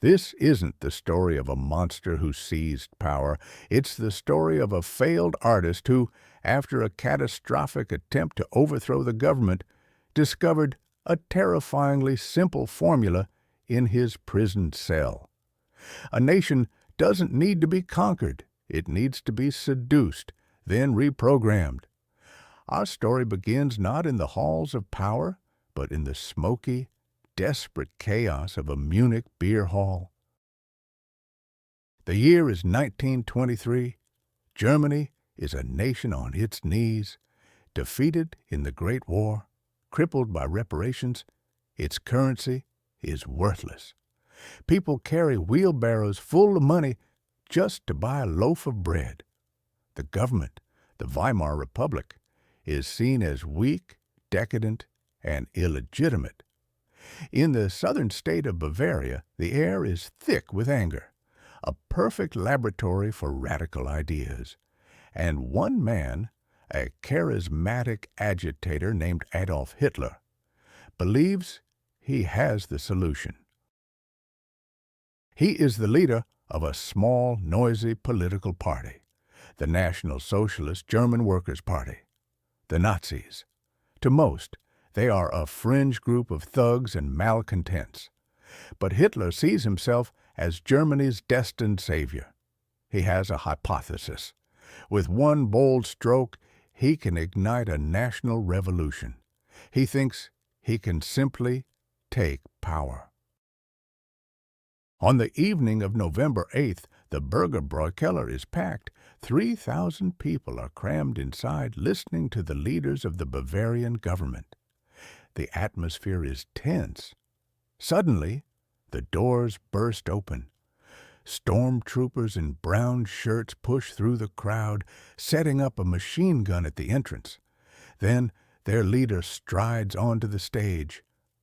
This isn't the story of a monster who seized power. It's the story of a failed artist who, after a catastrophic attempt to overthrow the government, discovered a terrifyingly simple formula in his prison cell. A nation doesn't need to be conquered. It needs to be seduced, then reprogrammed. Our story begins not in the halls of power, but in the smoky, desperate chaos of a Munich beer hall. The year is 1923. Germany is a nation on its knees, defeated in the Great War, crippled by reparations. Its currency is worthless. People carry wheelbarrows full of money just to buy a loaf of bread. The government, the Weimar Republic, is seen as weak, decadent, and illegitimate. In the southern state of Bavaria, the air is thick with anger, a perfect laboratory for radical ideas. And one man, a charismatic agitator named Adolf Hitler, believes he has the solution. He is the leader of a small, noisy political party, the National Socialist German Workers' Party, the Nazis. To most, they are a fringe group of thugs and malcontents. But Hitler sees himself as Germany's destined savior. He has a hypothesis. With one bold stroke, he can ignite a national revolution. He thinks he can simply take power. On the evening of November 8th, the Bürgerbräu Keller is packed. 3,000 people are crammed inside, listening to the leaders of the Bavarian government. The atmosphere is tense. Suddenly, the doors burst open. Stormtroopers in brown shirts push through the crowd, setting up a machine gun at the entrance. Then their leader strides onto the stage.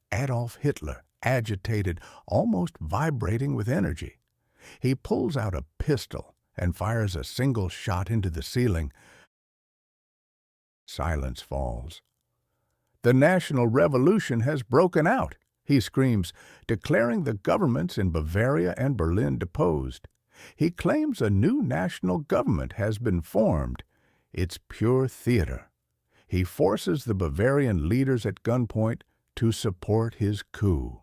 Adolf Hitler, agitated, almost vibrating with energy. He pulls out a pistol and fires a single shot into the ceiling. Silence falls. The national revolution has broken out, he screams, declaring the governments in Bavaria and Berlin deposed. He claims a new national government has been formed. It's pure theater. He forces the Bavarian leaders at gunpoint to support his coup.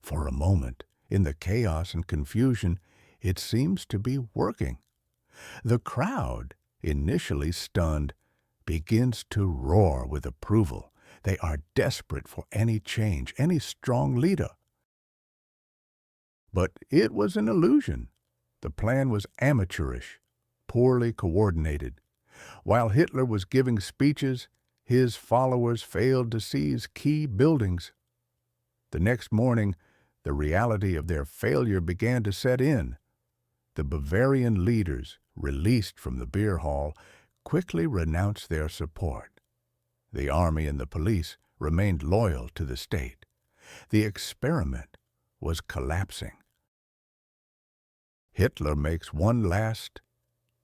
For a moment, in the chaos and confusion, it seems to be working. The crowd, initially stunned, begins to roar with approval. They are desperate for any change, any strong leader. But it was an illusion. The plan was amateurish, poorly coordinated. While Hitler was giving speeches, his followers failed to seize key buildings. The next morning, the reality of their failure began to set in. The Bavarian leaders, released from the beer hall, quickly renounced their support. The army and the police remained loyal to the state. The experiment was collapsing. Hitler makes one last,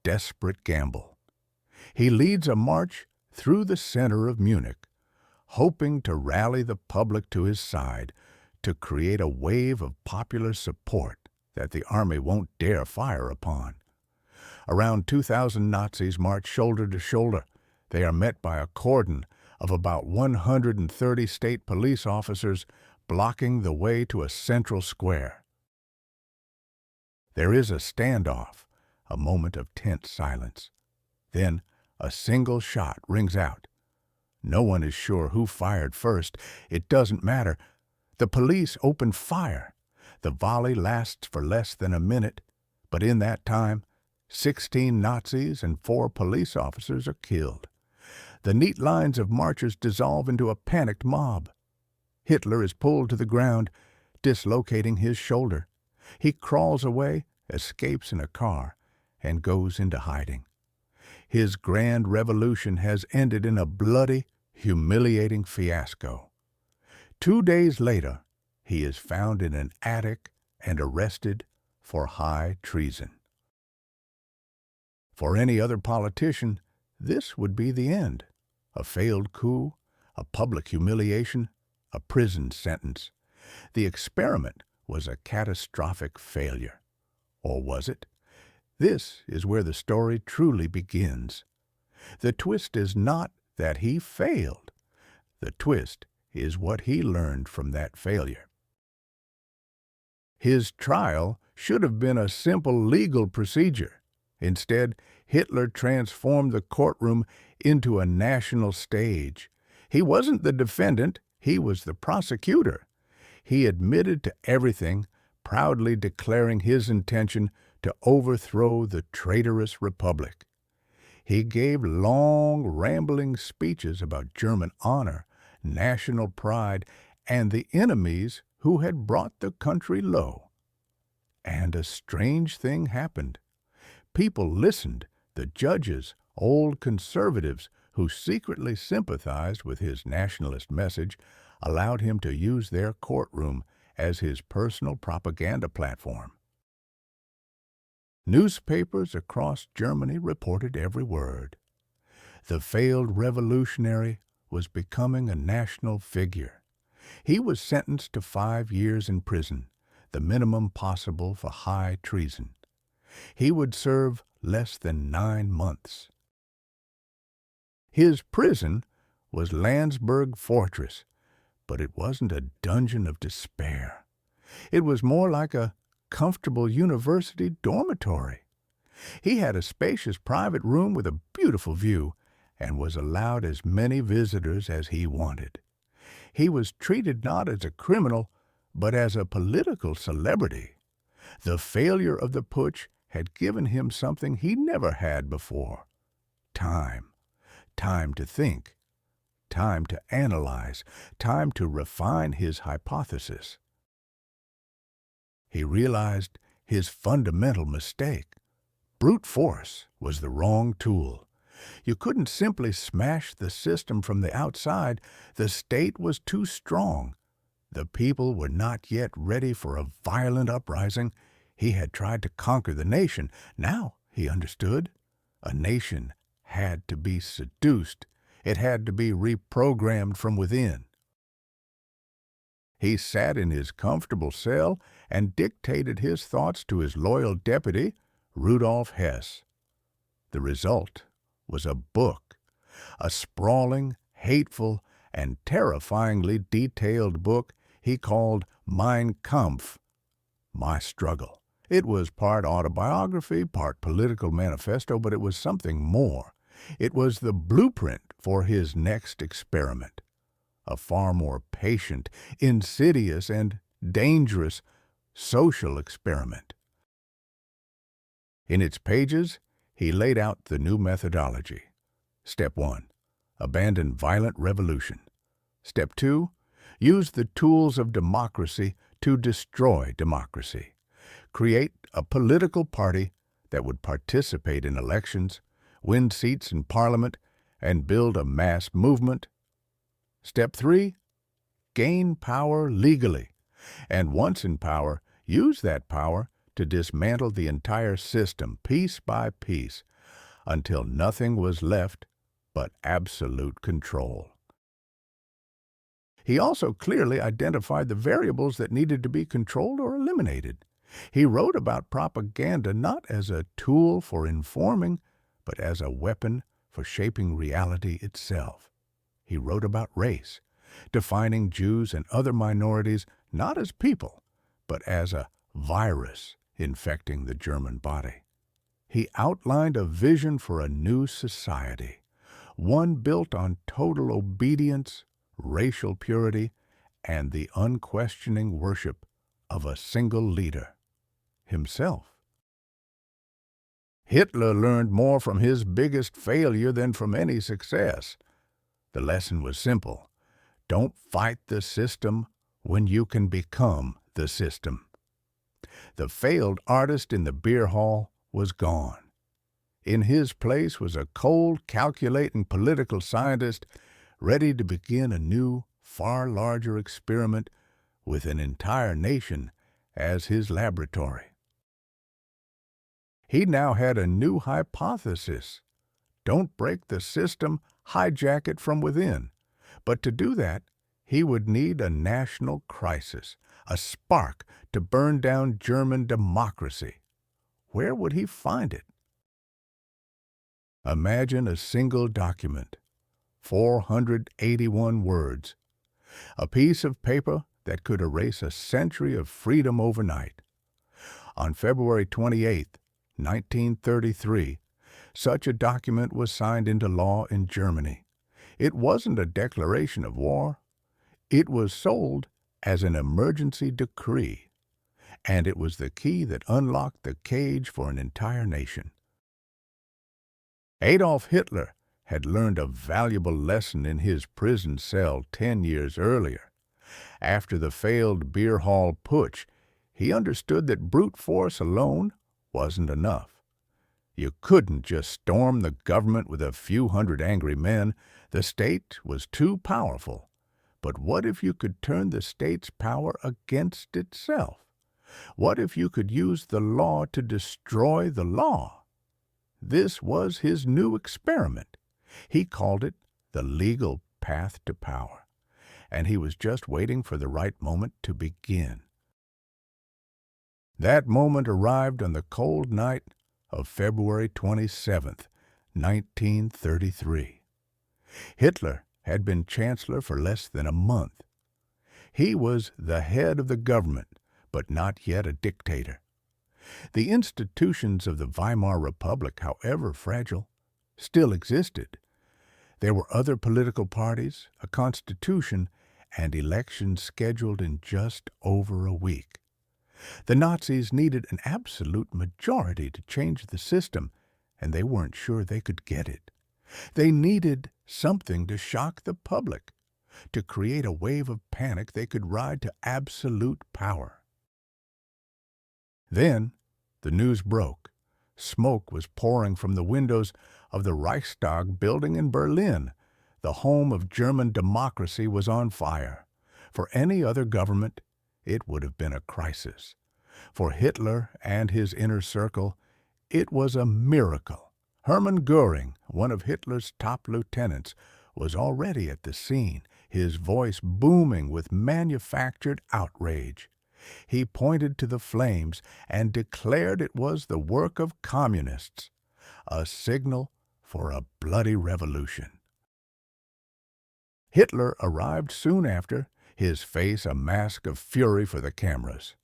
desperate gamble. He leads a march through the center of Munich, hoping to rally the public to his side, to create a wave of popular support that the army won't dare fire upon. Around 2,000 Nazis march shoulder to shoulder. They are met by a cordon of about 130 state police officers blocking the way to a central square. There is a standoff, a moment of tense silence. Then a single shot rings out. No one is sure who fired first. It doesn't matter. The police open fire. The volley lasts for less than a minute, but in that time, 16 Nazis and 4 police officers are killed. The neat lines of marchers dissolve into a panicked mob. Hitler is pulled to the ground, dislocating his shoulder. He crawls away, escapes in a car, and goes into hiding. His grand revolution has ended in a bloody, humiliating fiasco. 2 days later, he is found in an attic and arrested for high treason. For any other politician, this would be the end. A failed coup, a public humiliation, a prison sentence. The experiment was a catastrophic failure. Or was it? This is where the story truly begins. The twist is not that he failed. The twist is what he learned from that failure. His trial should have been a simple legal procedure. Instead, Hitler transformed the courtroom into a national stage. He wasn't the defendant, he was the prosecutor. He admitted to everything, proudly declaring his intention to overthrow the traitorous republic. He gave long, rambling speeches about German honor, national pride, and the enemies who had brought the country low. And a strange thing happened. People listened, the judges, old conservatives who secretly sympathized with his nationalist message, allowed him to use their courtroom as his personal propaganda platform. Newspapers across Germany reported every word. The failed revolutionary was becoming a national figure. He was sentenced to 5 years in prison, the minimum possible for high treason. He would serve less than 9 months. His prison was Landsberg Fortress, but it wasn't a dungeon of despair. It was more like a comfortable university dormitory. He had a spacious private room with a beautiful view and was allowed as many visitors as he wanted. He was treated not as a criminal, but as a political celebrity. The failure of the putsch had given him something he never had before: time. Time to think. Time to analyze. Time to refine his hypothesis. He realized his fundamental mistake. Brute force was the wrong tool. You couldn't simply smash the system from the outside. The state was too strong. The people were not yet ready for a violent uprising. He had tried to conquer the nation. Now, he understood, a nation had to be seduced. It had to be reprogrammed from within. He sat in his comfortable cell and dictated his thoughts to his loyal deputy, Rudolf Hess. The result was a book, a sprawling, hateful, and terrifyingly detailed book he called Mein Kampf, My Struggle. It was part autobiography, part political manifesto, but it was something more. It was the blueprint for his next experiment, a far more patient, insidious, and dangerous social experiment. In its pages, he laid out the new methodology. Step 1. Abandon violent revolution. Step 2. Use the tools of democracy to destroy democracy. Create a political party that would participate in elections, win seats in parliament, and build a mass movement. Step 3. Gain power legally, and once in power, use that power to dismantle the entire system piece by piece until nothing was left but absolute control. He also clearly identified the variables that needed to be controlled or eliminated. He wrote about propaganda not as a tool for informing, but as a weapon for shaping reality itself. He wrote about race, defining Jews and other minorities not as people, but as a virus infecting the German body. He outlined a vision for a new society, one built on total obedience, racial purity, and the unquestioning worship of a single leader, himself. Hitler learned more from his biggest failure than from any success. The lesson was simple: don't fight the system when you can become the system. The failed artist in the beer hall was gone. In his place was a cold, calculating political scientist ready to begin a new, far larger experiment with an entire nation as his laboratory. He now had a new hypothesis. Don't break the system, hijack it from within. But to do that, he would need a national crisis, a spark to burn down German democracy. Where would he find it? Imagine a single document, 481 words, a piece of paper that could erase a century of freedom overnight. On February 28, 1933, such a document was signed into law in Germany. It wasn't a declaration of war. It was sold as an emergency decree, and it was the key that unlocked the cage for an entire nation. Adolf Hitler had learned a valuable lesson in his prison cell 10 years earlier. After the failed Beer Hall Putsch, he understood that brute force alone wasn't enough. You couldn't just storm the government with a few hundred angry men. The state was too powerful. But what if you could turn the state's power against itself? What if you could use the law to destroy the law? This was his new experiment. He called it the legal path to power, and he was just waiting for the right moment to begin. That moment arrived on the cold night of February 27th, 1933. Hitler had been chancellor for less than a month. He was the head of the government, but not yet a dictator. The institutions of the Weimar Republic, however fragile, still existed. There were other political parties, a constitution, and elections scheduled in just over a week. The Nazis needed an absolute majority to change the system, and they weren't sure they could get it. They needed something to shock the public, to create a wave of panic they could ride to absolute power. Then the news broke. Smoke was pouring from the windows of the Reichstag building in Berlin. The home of German democracy was on fire. For any other government, it would have been a crisis. For Hitler and his inner circle, it was a miracle. Hermann Göring, one of Hitler's top lieutenants, was already at the scene, his voice booming with manufactured outrage. He pointed to the flames and declared it was the work of communists, a signal for a bloody revolution. Hitler arrived soon after, his face a mask of fury for the cameras.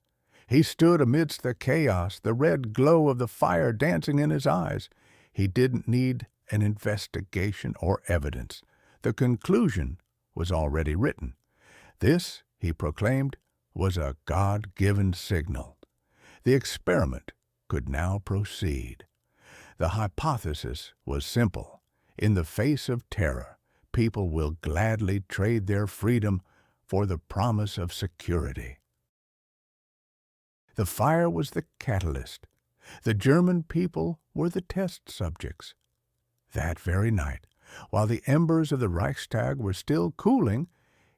He stood amidst the chaos, the red glow of the fire dancing in his eyes. He didn't need an investigation or evidence. The conclusion was already written. This, he proclaimed, was a God-given signal. The experiment could now proceed. The hypothesis was simple. In the face of terror, people will gladly trade their freedom for the promise of security. The fire was the catalyst. The German people were the test subjects. That very night, while the embers of the Reichstag were still cooling,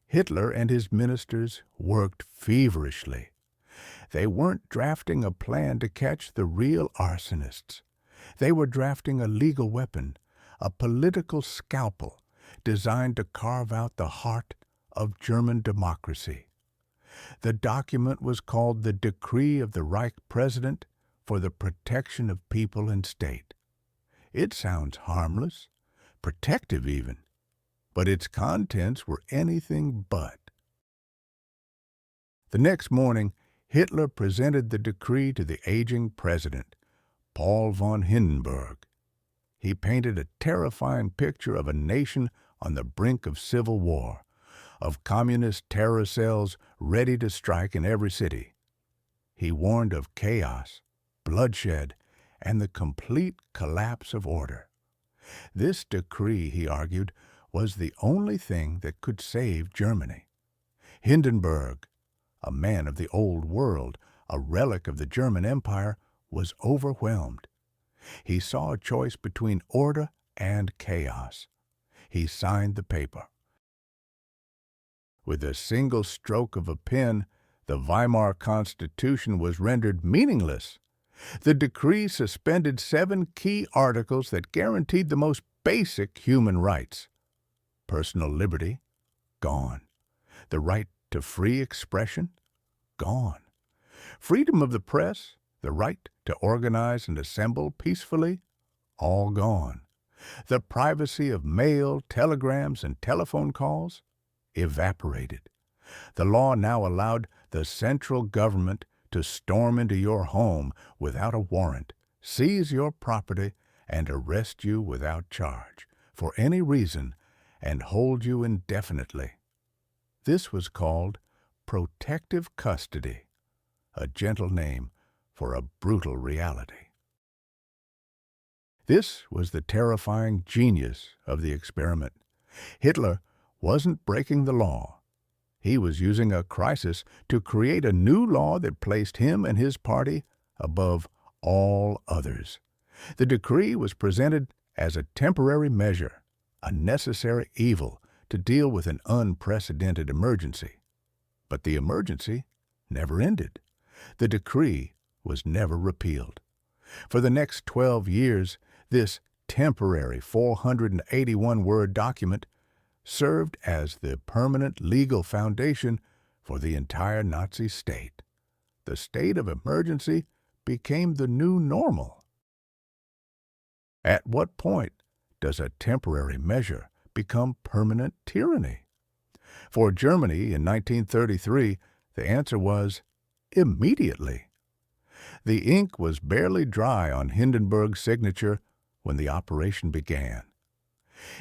Hitler and his ministers worked feverishly. They weren't drafting a plan to catch the real arsonists. They were drafting a legal weapon, a political scalpel designed to carve out the heart of German democracy. The document was called the Decree of the Reich President for the Protection of People and State. It sounds harmless, protective even, but its contents were anything but. The next morning, Hitler presented the decree to the aging president, Paul von Hindenburg. He painted a terrifying picture of a nation on the brink of civil war, of communist terror cells ready to strike in every city. He warned of chaos, bloodshed, and the complete collapse of order. This decree, he argued, was the only thing that could save Germany. Hindenburg, a man of the old world, a relic of the German Empire, was overwhelmed. He saw a choice between order and chaos. He signed the paper. With a single stroke of a pen, the Weimar Constitution was rendered meaningless. The decree suspended 7 key articles that guaranteed the most basic human rights. Personal liberty, gone. The right to free expression, gone. Freedom of the press, the right to organize and assemble peacefully, all gone. The privacy of mail, telegrams, and telephone calls evaporated. The law now allowed the central government to storm into your home without a warrant, seize your property, and arrest you without charge, for any reason, and hold you indefinitely. This was called protective custody, a gentle name for a brutal reality. This was the terrifying genius of the experiment. Hitler wasn't breaking the law. He was using a crisis to create a new law that placed him and his party above all others. The decree was presented as a temporary measure, a necessary evil to deal with an unprecedented emergency. But the emergency never ended. The decree was never repealed. For the next 12 years, this temporary 481-word document served as the permanent legal foundation for the entire Nazi state. The state of emergency became the new normal. At what point does a temporary measure become permanent tyranny? For Germany in 1933, the answer was immediately. The ink was barely dry on Hindenburg's signature when the operation began.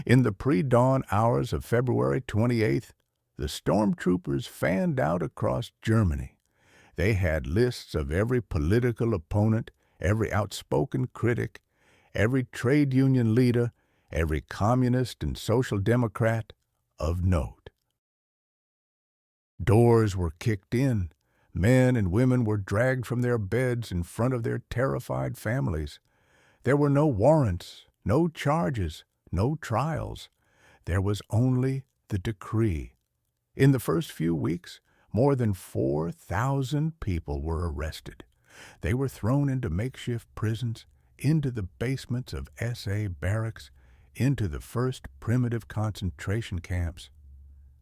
In the pre-dawn hours of February 28th, the stormtroopers fanned out across Germany. They had lists of every political opponent, every outspoken critic, every trade union leader, every communist and social democrat of note. Doors were kicked in. Men and women were dragged from their beds in front of their terrified families. There were no warrants, no charges, no trials. There was only the decree. In the first few weeks, more than 4,000 people were arrested. They were thrown into makeshift prisons, into the basements of SA barracks, into the first primitive concentration camps.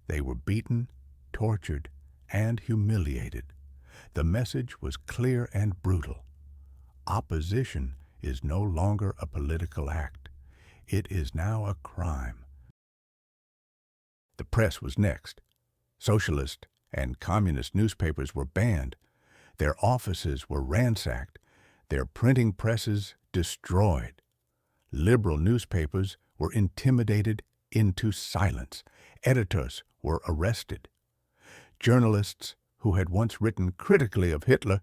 They were beaten, tortured, and humiliated. The message was clear and brutal. Opposition is no longer a political act. It is now a crime. The press was next. Socialist and communist newspapers were banned. Their offices were ransacked. Their printing presses destroyed. Liberal newspapers were intimidated into silence. Editors were arrested. Journalists who had once written critically of Hitler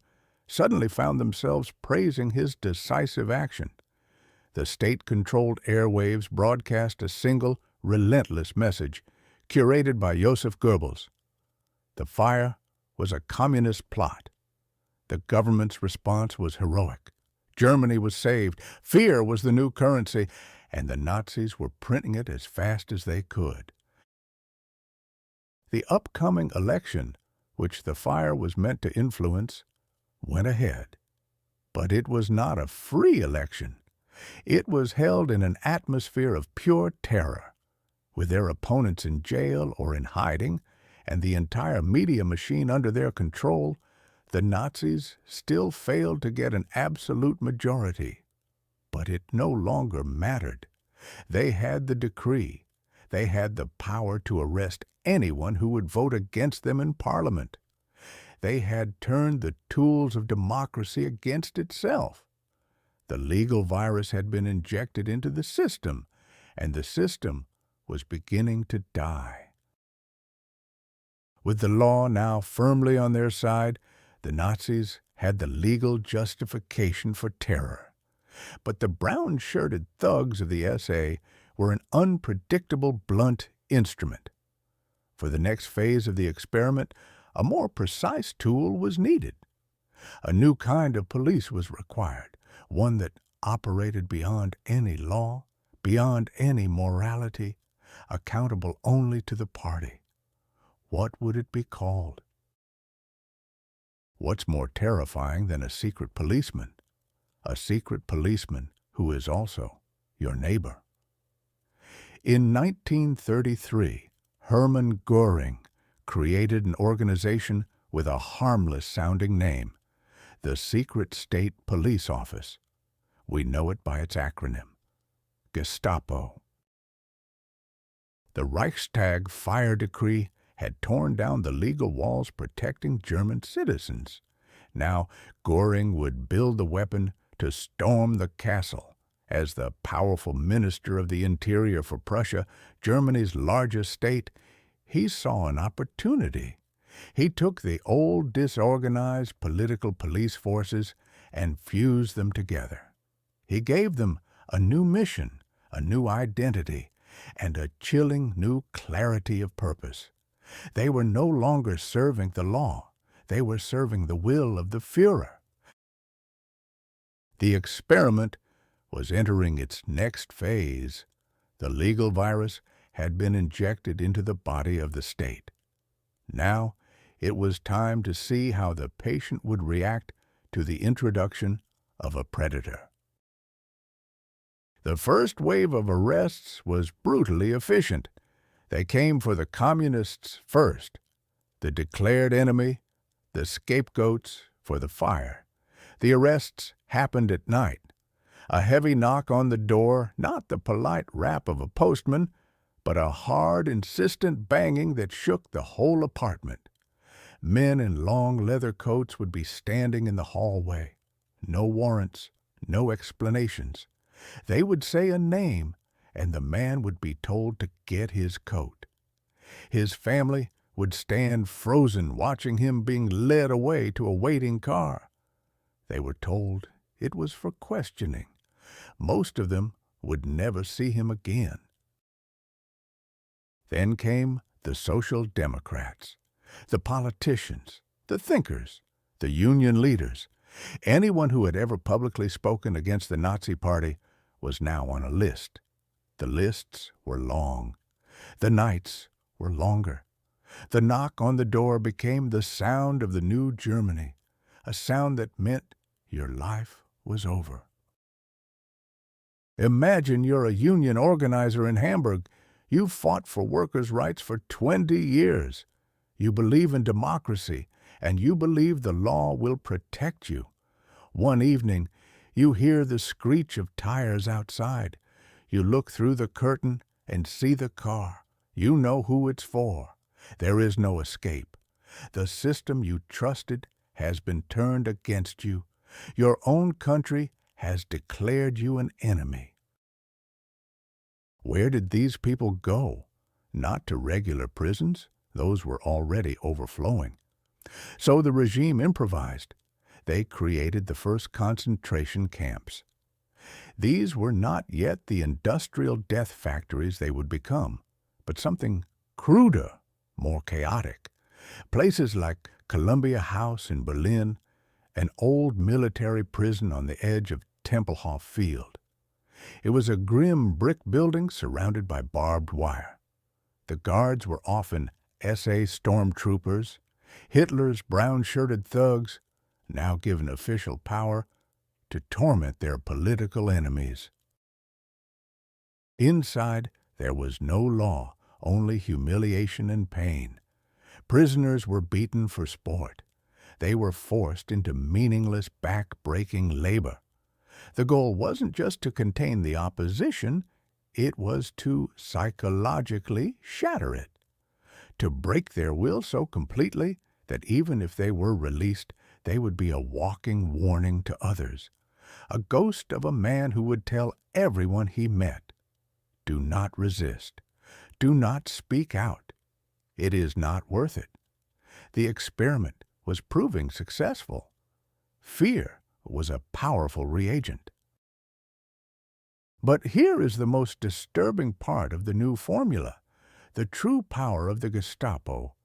suddenly found themselves praising his decisive action. The state-controlled airwaves broadcast a single, relentless message, curated by Joseph Goebbels. The fire was a communist plot. The government's response was heroic. Germany was saved. Fear was the new currency, and the Nazis were printing it as fast as they could. The upcoming election, which the fire was meant to influence, went ahead. But it was not a free election. It was held in an atmosphere of pure terror. With their opponents in jail or in hiding, and the entire media machine under their control, the Nazis still failed to get an absolute majority. But it no longer mattered. They had the decree. They had the power to arrest anyone who would vote against them in Parliament. They had turned the tools of democracy against itself. The legal virus had been injected into the system, and the system was beginning to die. With the law now firmly on their side, the Nazis had the legal justification for terror. But the brown-shirted thugs of the SA were an unpredictable, blunt instrument. For the next phase of the experiment, a more precise tool was needed. A new kind of police was required, one that operated beyond any law, beyond any morality, accountable only to the party. What would it be called? What's more terrifying than a secret policeman? A secret policeman who is also your neighbor. In 1933, Hermann Göring created an organization with a harmless-sounding name, the secret state police office. We know it by its acronym, Gestapo. The Reichstag Fire decree had torn down the legal walls protecting German citizens. Now Göring would build the weapon to storm the castle. As the powerful Minister of the Interior for Prussia, Germany's largest state, he saw an opportunity. He took the old disorganized political police forces and fused them together. He gave them a new mission, a new identity, and a chilling new clarity of purpose. They were no longer serving the law. They were serving the will of the Führer. The experiment was entering its next phase. The legal virus had been injected into the body of the state. Now it was time to see how the patient would react to the introduction of a predator. The first wave of arrests was brutally efficient. They came for the communists first, the declared enemy, the scapegoats for the fire. The arrests happened at night. A heavy knock on the door, not the polite rap of a postman, but a hard, insistent banging that shook the whole apartment. Men in long leather coats would be standing in the hallway. No warrants, no explanations. They would say a name, and the man would be told to get his coat. His family would stand frozen watching him being led away to a waiting car. They were told it was for questioning. Most of them would never see him again. Then came the Social Democrats, the politicians, the thinkers, the union leaders. Anyone who had ever publicly spoken against the Nazi Party was now on a list. The lists were long. The nights were longer. The knock on the door became the sound of the new Germany, a sound that meant your life was over. Imagine you're a union organizer in Hamburg. You've fought for workers' rights for 20 years. You believe in democracy, and you believe the law will protect you. One evening, you hear the screech of tires outside. You look through the curtain and see the car. You know who it's for. There is no escape. The system you trusted has been turned against you. Your own country has declared you an enemy. Where did these people go? Not to regular prisons. Those were already overflowing. So the regime improvised. They created the first concentration camps. These were not yet the industrial death factories they would become, but something cruder, more chaotic. Places like Columbia House in Berlin, an old military prison on the edge of Tempelhof Field. It was a grim brick building surrounded by barbed wire. The guards were often SA stormtroopers, Hitler's brown-shirted thugs, now given official power to torment their political enemies. Inside, there was no law, only humiliation and pain. Prisoners were beaten for sport. They were forced into meaningless, back-breaking labor. The goal wasn't just to contain the opposition, it was to psychologically shatter it, to break their will so completely that even if they were released, they would be a walking warning to others, a ghost of a man who would tell everyone he met, do not resist, do not speak out. It is not worth it. The experiment was proving successful. Fear was a powerful reagent. But here is the most disturbing part of the new formula. The true power of the Gestapo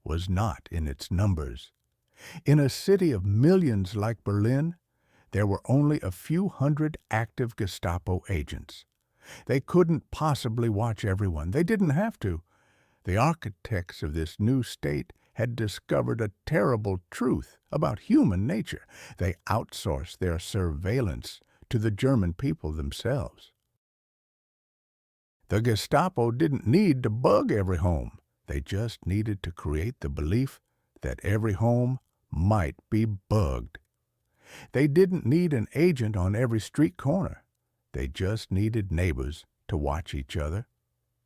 was not in its numbers. In a city of millions like Berlin, there were only a few hundred active Gestapo agents. They couldn't possibly watch everyone. They didn't have to. The architects of this new state had discovered a terrible truth about human nature. They outsourced their surveillance to the German people themselves. The Gestapo didn't need to bug every home. They just needed to create the belief that every home might be bugged. They didn't need an agent on every street corner. They just needed neighbors to watch each other.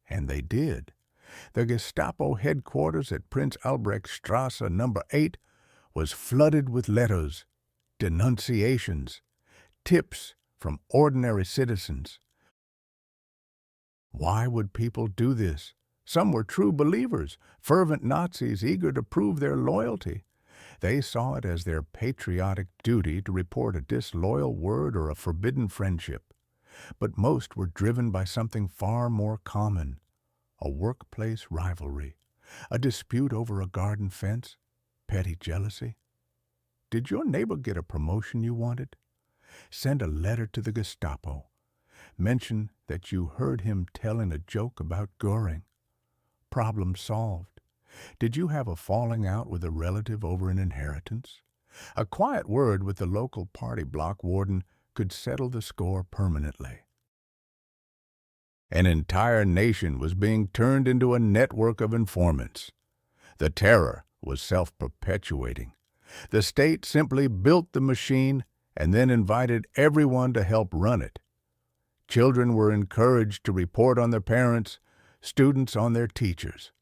And they did. The Gestapo headquarters at Prince Albrechtstrasse number 8 was flooded with letters, denunciations, tips from ordinary citizens. Why would people do this? Some were true believers, fervent Nazis eager to prove their loyalty. They saw it as their patriotic duty to report a disloyal word or a forbidden friendship. But most were driven by something far more common, a workplace rivalry, a dispute over a garden fence, petty jealousy. Did your neighbor get a promotion you wanted? Send a letter to the Gestapo. Mention that you heard him telling a joke about Goering. Problem solved. Did you have a falling out with a relative over an inheritance? A quiet word with the local party block warden could settle the score permanently. An entire nation was being turned into a network of informants. The terror was self-perpetuating. The state simply built the machine and then invited everyone to help run it. Children were encouraged to report on their parents, students on their teachers.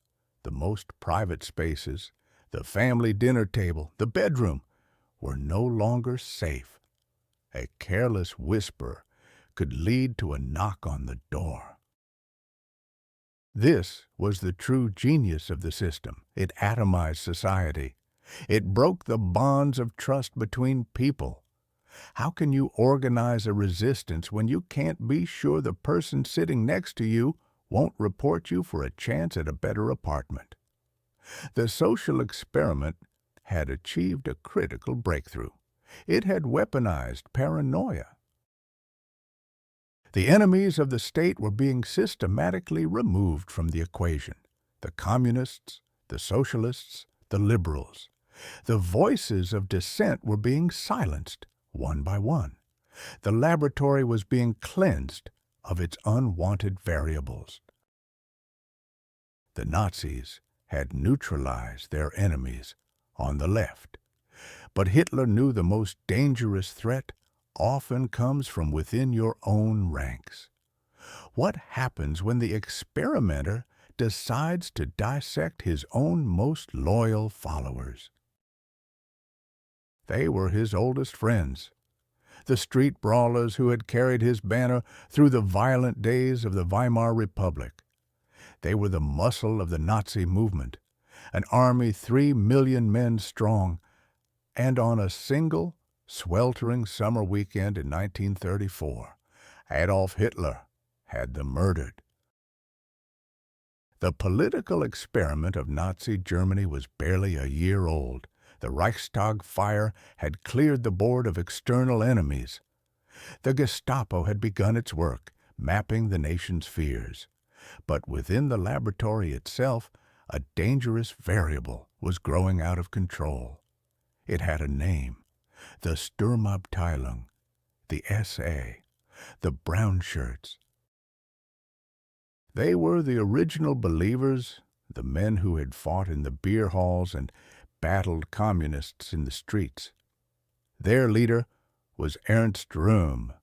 The most private spaces, the family dinner table, the bedroom, were no longer safe. A careless whisper could lead to a knock on the door. This was the true genius of the system. It atomized society. It broke the bonds of trust between people. How can you organize a resistance when you can't be sure the person sitting next to you won't report you for a chance at a better apartment? The social experiment had achieved a critical breakthrough. It had weaponized paranoia. The enemies of the state were being systematically removed from the equation. The communists, the socialists, the liberals. The voices of dissent were being silenced, one by one. The laboratory was being cleansed of its unwanted variables. The Nazis had neutralized their enemies on the left. But Hitler knew the most dangerous threat often comes from within your own ranks. What happens when the experimenter decides to dissect his own most loyal followers? They were his oldest friends, the street brawlers who had carried his banner through the violent days of the Weimar Republic. They were the muscle of the Nazi movement, an army 3 million men strong, and on a single, sweltering summer weekend in 1934, Adolf Hitler had them murdered. The political experiment of Nazi Germany was barely a year old. The Reichstag Fire had cleared the board of external enemies. The Gestapo had begun its work, mapping the nation's fears. But within the laboratory itself, a dangerous variable was growing out of control. It had a name: the Sturmabteilung, the SA, the Brown Shirts. They were the original believers, the men who had fought in the beer halls and battled communists in the streets. Their leader was Ernst Röhm,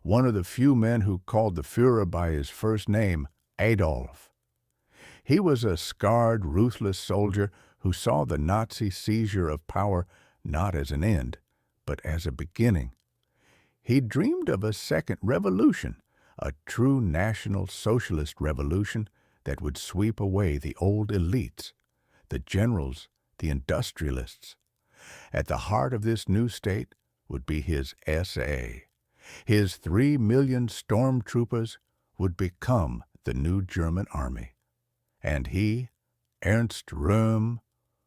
one of the few men who called the Führer by his first name, Adolf. He was a scarred, ruthless soldier who saw the Nazi seizure of power not as an end, but as a beginning. He dreamed of a second revolution, a true National Socialist revolution that would sweep away the old elites, the generals, the industrialists. At the heart of this new state would be his SA. His 3 million stormtroopers would become the new German army. And he, Ernst Röhm,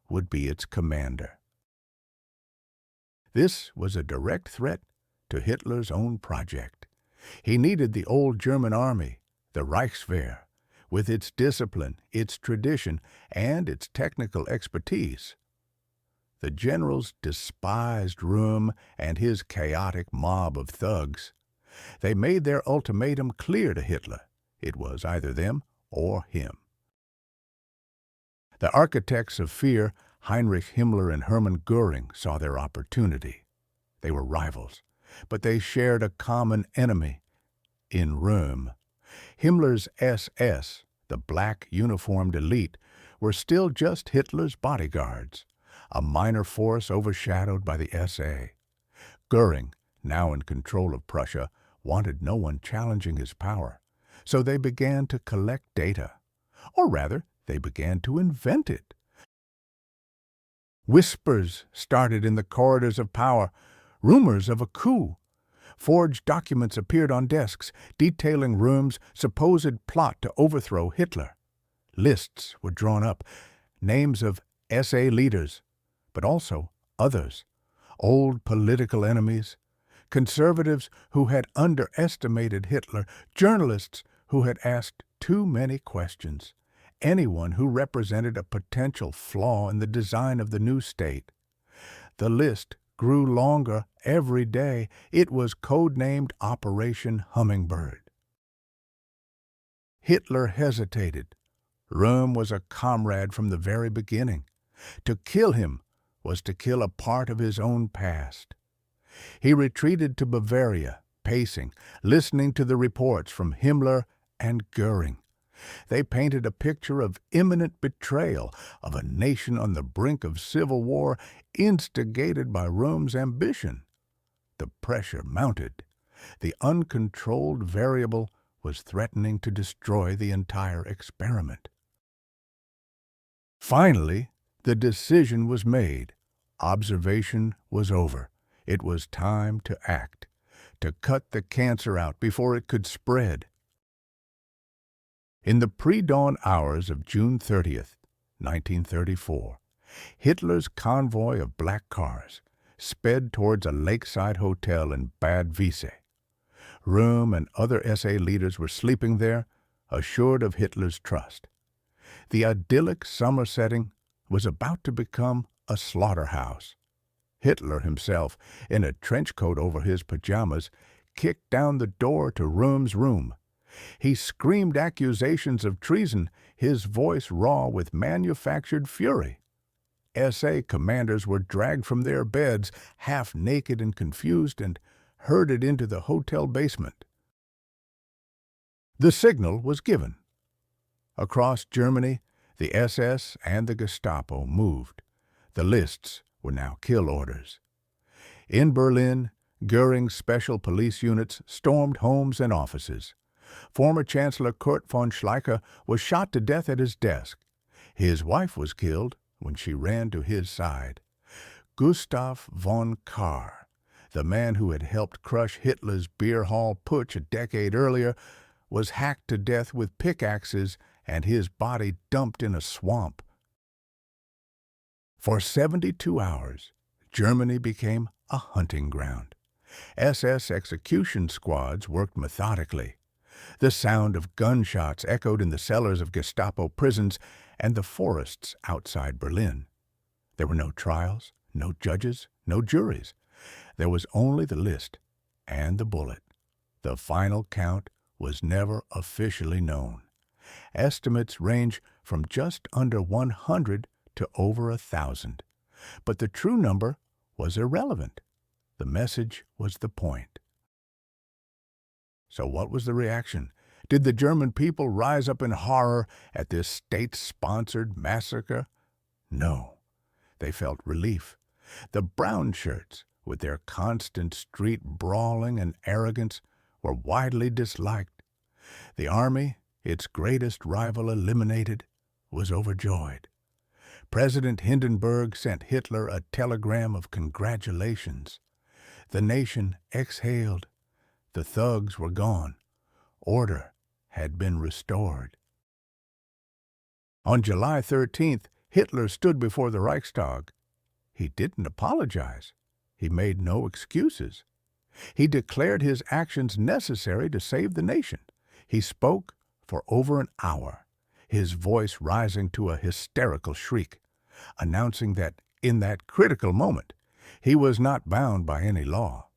would be its commander. This was a direct threat to Hitler's own project. He needed the old German army, the Reichswehr, with its discipline, its tradition, and its technical expertise. The generals despised Röhm and his chaotic mob of thugs. They made their ultimatum clear to Hitler. It was either them or him. The architects of fear, Heinrich Himmler and Hermann Göring, saw their opportunity. They were rivals, but they shared a common enemy in Rome. Himmler's SS, the black uniformed elite, were still just Hitler's bodyguards, a minor force overshadowed by the SA. Goering, now in control of Prussia, wanted no one challenging his power, so they began to collect data. Or rather, they began to invent it. Whispers started in the corridors of power, rumors of a coup. Forged documents appeared on desks, detailing Röhm's supposed plot to overthrow Hitler. Lists were drawn up, names of SA leaders, but also others, old political enemies, conservatives who had underestimated Hitler, journalists who had asked too many questions, anyone who represented a potential flaw in the design of the new state. The list grew longer every day. It was codenamed Operation Hummingbird. Hitler hesitated. Röhm was a comrade from the very beginning. To kill him was to kill a part of his own past. He retreated to Bavaria, pacing, listening to the reports from Himmler and Goering. They painted a picture of imminent betrayal, of a nation on the brink of civil war, instigated by Röhm's ambition. The pressure mounted. The uncontrolled variable was threatening to destroy the entire experiment. Finally, the decision was made. Observation was over. It was time to act, to cut the cancer out before it could spread. In the pre-dawn hours of June 30th, 1934, Hitler's convoy of black cars sped towards a lakeside hotel in Bad Wiese. Röhm and other SA leaders were sleeping there, assured of Hitler's trust. The idyllic summer setting was about to become a slaughterhouse. Hitler himself, in a trench coat over his pajamas, kicked down the door to Röhm's room. He screamed accusations of treason, his voice raw with manufactured fury. SA commanders were dragged from their beds, half naked and confused, and herded into the hotel basement. The signal was given. Across Germany, the SS and the Gestapo moved. The lists were now kill orders. In Berlin, Goering's special police units stormed homes and offices. Former Chancellor Kurt von Schleicher was shot to death at his desk. His wife was killed when she ran to his side. Gustav von Kahr, the man who had helped crush Hitler's Beer Hall Putsch a decade earlier, was hacked to death with pickaxes and his body dumped in a swamp. For 72 hours, Germany became a hunting ground. SS execution squads worked methodically. The sound of gunshots echoed in the cellars of Gestapo prisons and the forests outside Berlin. There were no trials, no judges, no juries. There was only the list and the bullet. The final count was never officially known. Estimates range from just under 100 to over 1,000. But the true number was irrelevant. The message was the point. So what was the reaction? Did the German people rise up in horror at this state-sponsored massacre? No. They felt relief. The brown shirts, with their constant street brawling and arrogance, were widely disliked. The army, its greatest rival eliminated, was overjoyed. President Hindenburg sent Hitler a telegram of congratulations. The nation exhaled. The thugs were gone. Order had been restored. On July 13th, Hitler stood before the Reichstag. He didn't apologize. He made no excuses. He declared his actions necessary to save the nation. He spoke for over an hour, his voice rising to a hysterical shriek, announcing that in that critical moment, he was not bound by any law.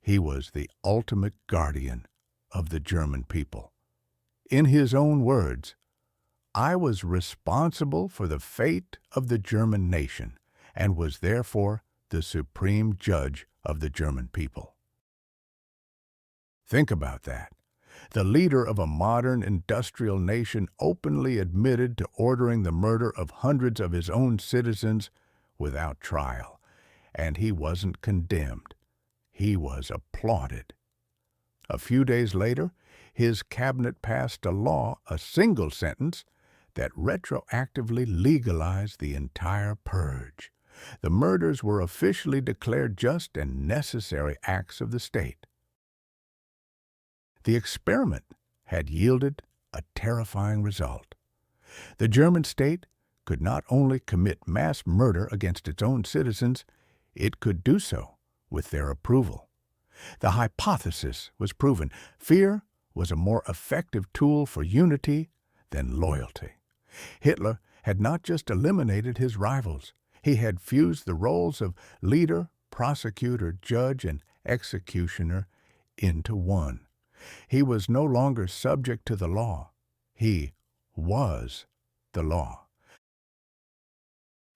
He was the ultimate guardian of the German people. In his own words, "I was responsible for the fate of the German nation and was therefore the supreme judge of the German people. Think about that. The leader of a modern industrial nation openly admitted to ordering the murder of hundreds of his own citizens without trial, and he wasn't condemned. He was applauded. A few days later, his cabinet passed a law, a single sentence, that retroactively legalized the entire purge. The murders were officially declared just and necessary acts of the state. The experiment had yielded a terrifying result. The German state could not only commit mass murder against its own citizens, it could do so with their approval. The hypothesis was proven. Fear was a more effective tool for unity than loyalty. Hitler had not just eliminated his rivals, he had fused the roles of leader, prosecutor, judge, and executioner into one. He was no longer subject to the law. He was the law.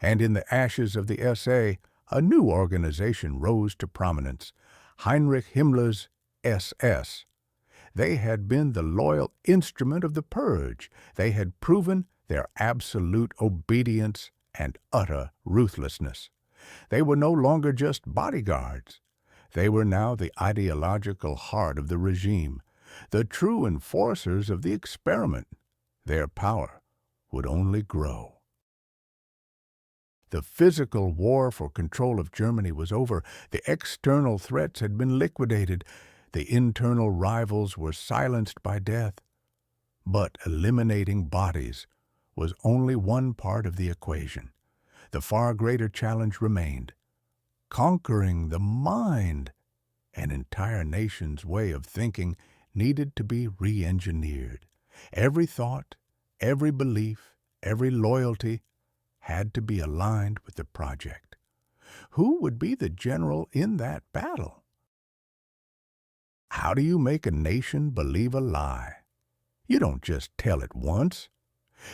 And in the ashes of the SA, a new organization rose to prominence, Heinrich Himmler's SS. They had been the loyal instrument of the purge. They had proven their absolute obedience and utter ruthlessness. They were no longer just bodyguards. They were now the ideological heart of the regime, the true enforcers of the experiment. Their power would only grow. The physical war for control of Germany was over. The external threats had been liquidated. The internal rivals were silenced by death. But eliminating bodies was only one part of the equation. The far greater challenge remained: conquering the mind. An entire nation's way of thinking needed to be re-engineered. Every thought, every belief, every loyalty had to be aligned with the project. Who would be the general in that battle? How do you make a nation believe a lie? You don't just tell it once.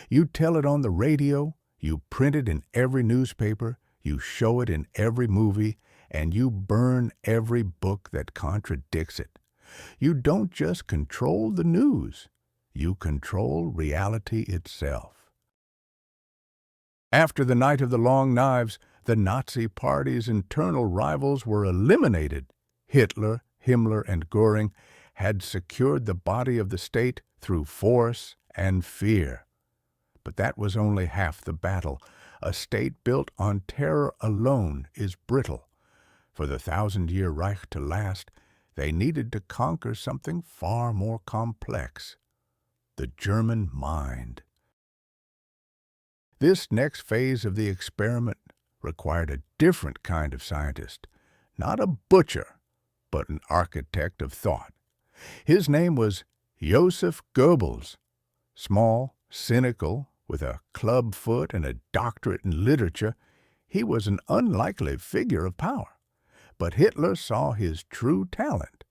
You tell it on the radio, you print it in every newspaper, you show it in every movie, and you burn every book that contradicts it. You don't just control the news, you control reality itself. After the Night of the Long Knives, the Nazi Party's internal rivals were eliminated. Hitler, Himmler, and Göring had secured the body of the state through force and fear. But that was only half the battle. A state built on terror alone is brittle. For the 1,000-year Reich to last, they needed to conquer something far more complex: the German mind. This next phase of the experiment required a different kind of scientist, not a butcher, but an architect of thought. His name was Joseph Goebbels. Small, cynical, with a club foot and a doctorate in literature, he was an unlikely figure of power. But Hitler saw his true talent.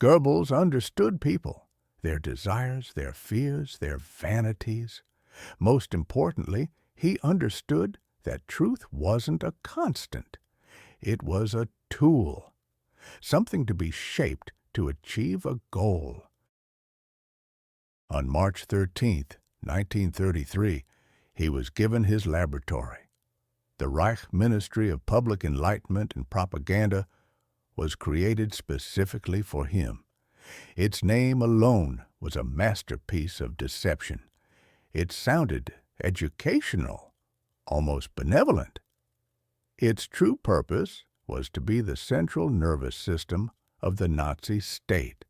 Goebbels understood people, their desires, their fears, their vanities. Most importantly, he understood that truth wasn't a constant. It was a tool, something to be shaped to achieve a goal. On March 13, 1933, he was given his laboratory. The Reich Ministry of Public Enlightenment and Propaganda was created specifically for him. Its name alone was a masterpiece of deception. It sounded educational, almost benevolent. Its true purpose was to be the central nervous system of the Nazi state,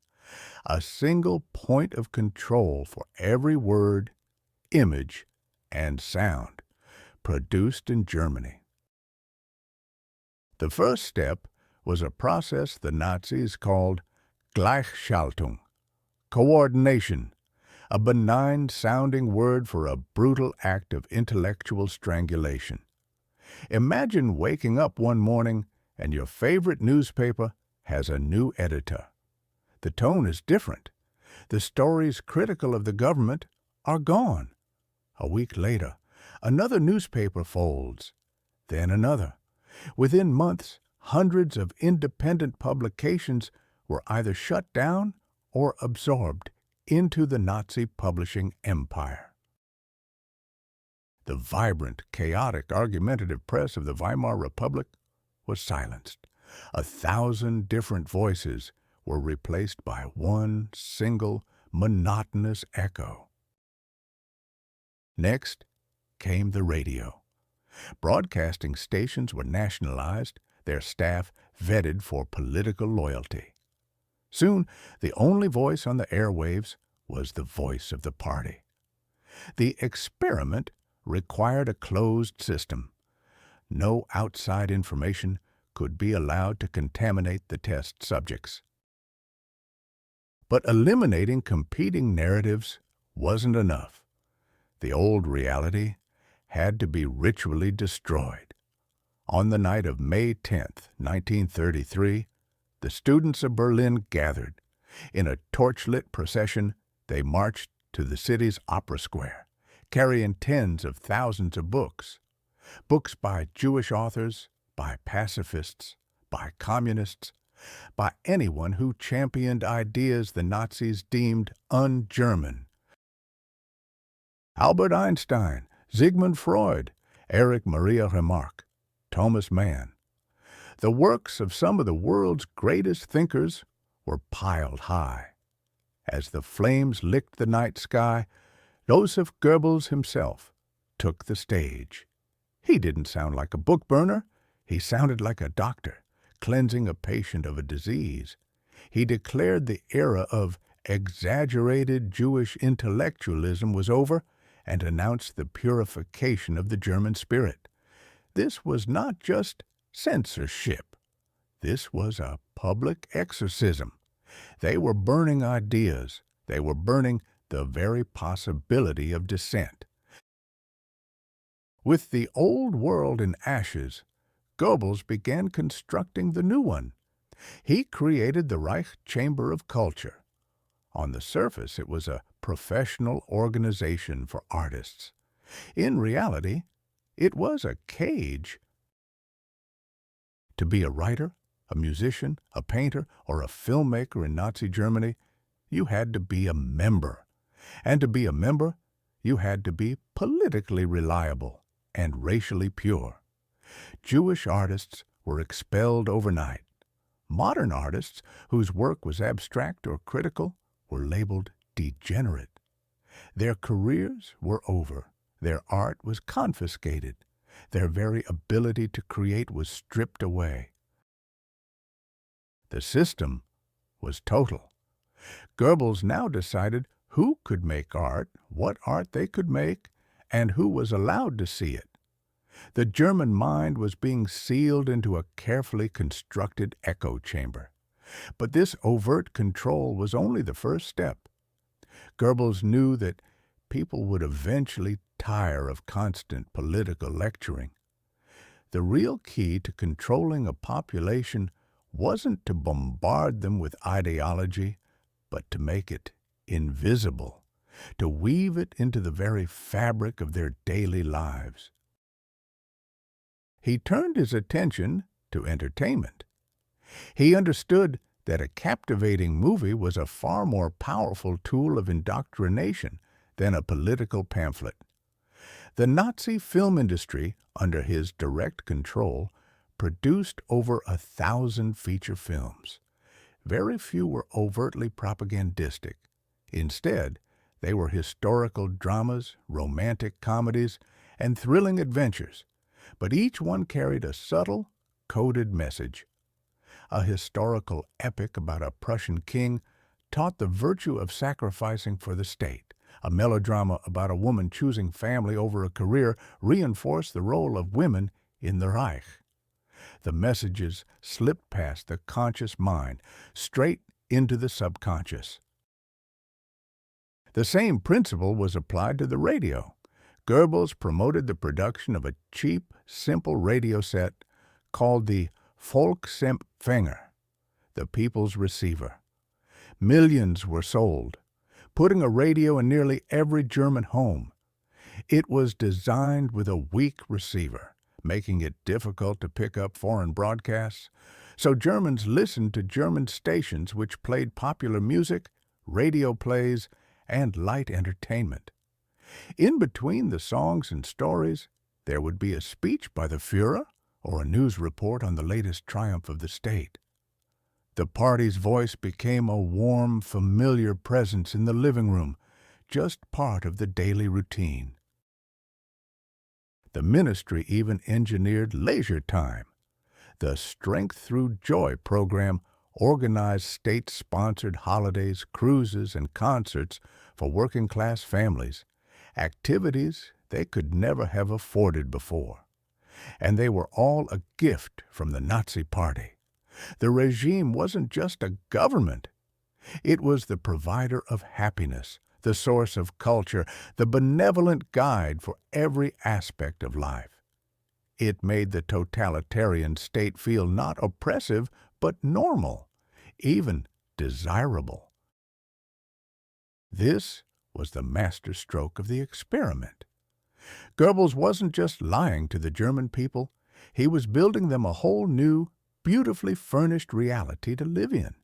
a single point of control for every word, image, and sound produced in Germany. The first step was a process the Nazis called Gleichschaltung, coordination, a benign-sounding word for a brutal act of intellectual strangulation. Imagine waking up one morning and your favorite newspaper has a new editor. The tone is different. The stories critical of the government are gone. A week later, another newspaper folds, then another. Within months, hundreds of independent publications were either shut down or absorbed into the Nazi publishing empire. The vibrant, chaotic, argumentative press of the Weimar Republic was silenced. 1,000 different voices were replaced by one single, monotonous echo. Next came the radio. Broadcasting stations were nationalized, their staff vetted for political loyalty. Soon, the only voice on the airwaves was the voice of the party. The experiment required a closed system. No outside information could be allowed to contaminate the test subjects. But eliminating competing narratives wasn't enough. The old reality had to be ritually destroyed. On the night of May 10, 1933, the students of Berlin gathered. In a torchlit procession, they marched to the city's opera square, carrying tens of thousands of books. Books by Jewish authors, by pacifists, by communists, by anyone who championed ideas the Nazis deemed un-German. Albert Einstein, Sigmund Freud, Erich Maria Remarque, Thomas Mann. The works of some of the world's greatest thinkers were piled high. As the flames licked the night sky, Joseph Goebbels himself took the stage. He didn't sound like a book burner. He sounded like a doctor, cleansing a patient of a disease. He declared the era of exaggerated Jewish intellectualism was over and announced the purification of the German spirit. This was not just censorship. This was a public exorcism. They were burning ideas. They were burning the very possibility of dissent. With the old world in ashes, Goebbels began constructing the new one. He created the Reich Chamber of Culture. On the surface, it was a professional organization for artists. In reality, it was a cage. To be a writer, a musician, a painter, or a filmmaker in Nazi Germany, you had to be a member. And to be a member, you had to be politically reliable and racially pure. Jewish artists were expelled overnight. Modern artists, whose work was abstract or critical, were labeled degenerate. Their careers were over. Their art was confiscated. Their very ability to create was stripped away. The system was total. Goebbels now decided who could make art, what art they could make, and who was allowed to see it. The German mind was being sealed into a carefully constructed echo chamber. But this overt control was only the first step. Goebbels knew that people would eventually tire of constant political lecturing. The real key to controlling a population wasn't to bombard them with ideology, but to make it invisible, to weave it into the very fabric of their daily lives. He turned his attention to entertainment. He understood that a captivating movie was a far more powerful tool of indoctrination than a political pamphlet. The Nazi film industry, under his direct control, produced over 1,000 feature films. Very few were overtly propagandistic. Instead, they were historical dramas, romantic comedies, and thrilling adventures, but each one carried a subtle, coded message. A historical epic about a Prussian king taught the virtue of sacrificing for the state. A melodrama about a woman choosing family over a career reinforced the role of women in the Reich. The messages slipped past the conscious mind, straight into the subconscious. The same principle was applied to the radio. Goebbels promoted the production of a cheap, simple radio set called the Volksempfänger, the people's receiver. Millions were sold, putting a radio in nearly every German home. It was designed with a weak receiver, making it difficult to pick up foreign broadcasts. So Germans listened to German stations which played popular music, radio plays, and light entertainment. In between the songs and stories, there would be a speech by the Führer or a news report on the latest triumph of the state. The party's voice became a warm, familiar presence in the living room, just part of the daily routine. The ministry even engineered leisure time. The Strength Through Joy program organized state-sponsored holidays, cruises, and concerts for working-class families, activities they could never have afforded before. And they were all a gift from the Nazi Party. The regime wasn't just a government. It was the provider of happiness, the source of culture, the benevolent guide for every aspect of life. It made the totalitarian state feel not oppressive, but normal, even desirable. This was the masterstroke of the experiment. Goebbels wasn't just lying to the German people. He was building them a whole new, beautifully furnished reality to live in.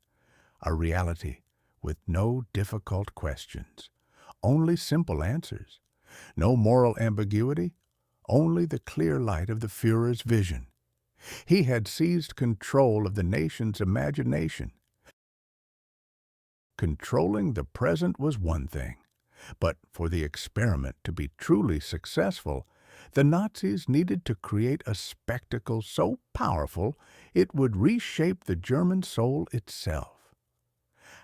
A reality with no difficult questions, only simple answers. No moral ambiguity, only the clear light of the Führer's vision. He had seized control of the nation's imagination. Controlling the present was one thing, but for the experiment to be truly successful, the Nazis needed to create a spectacle so powerful it would reshape the German soul itself.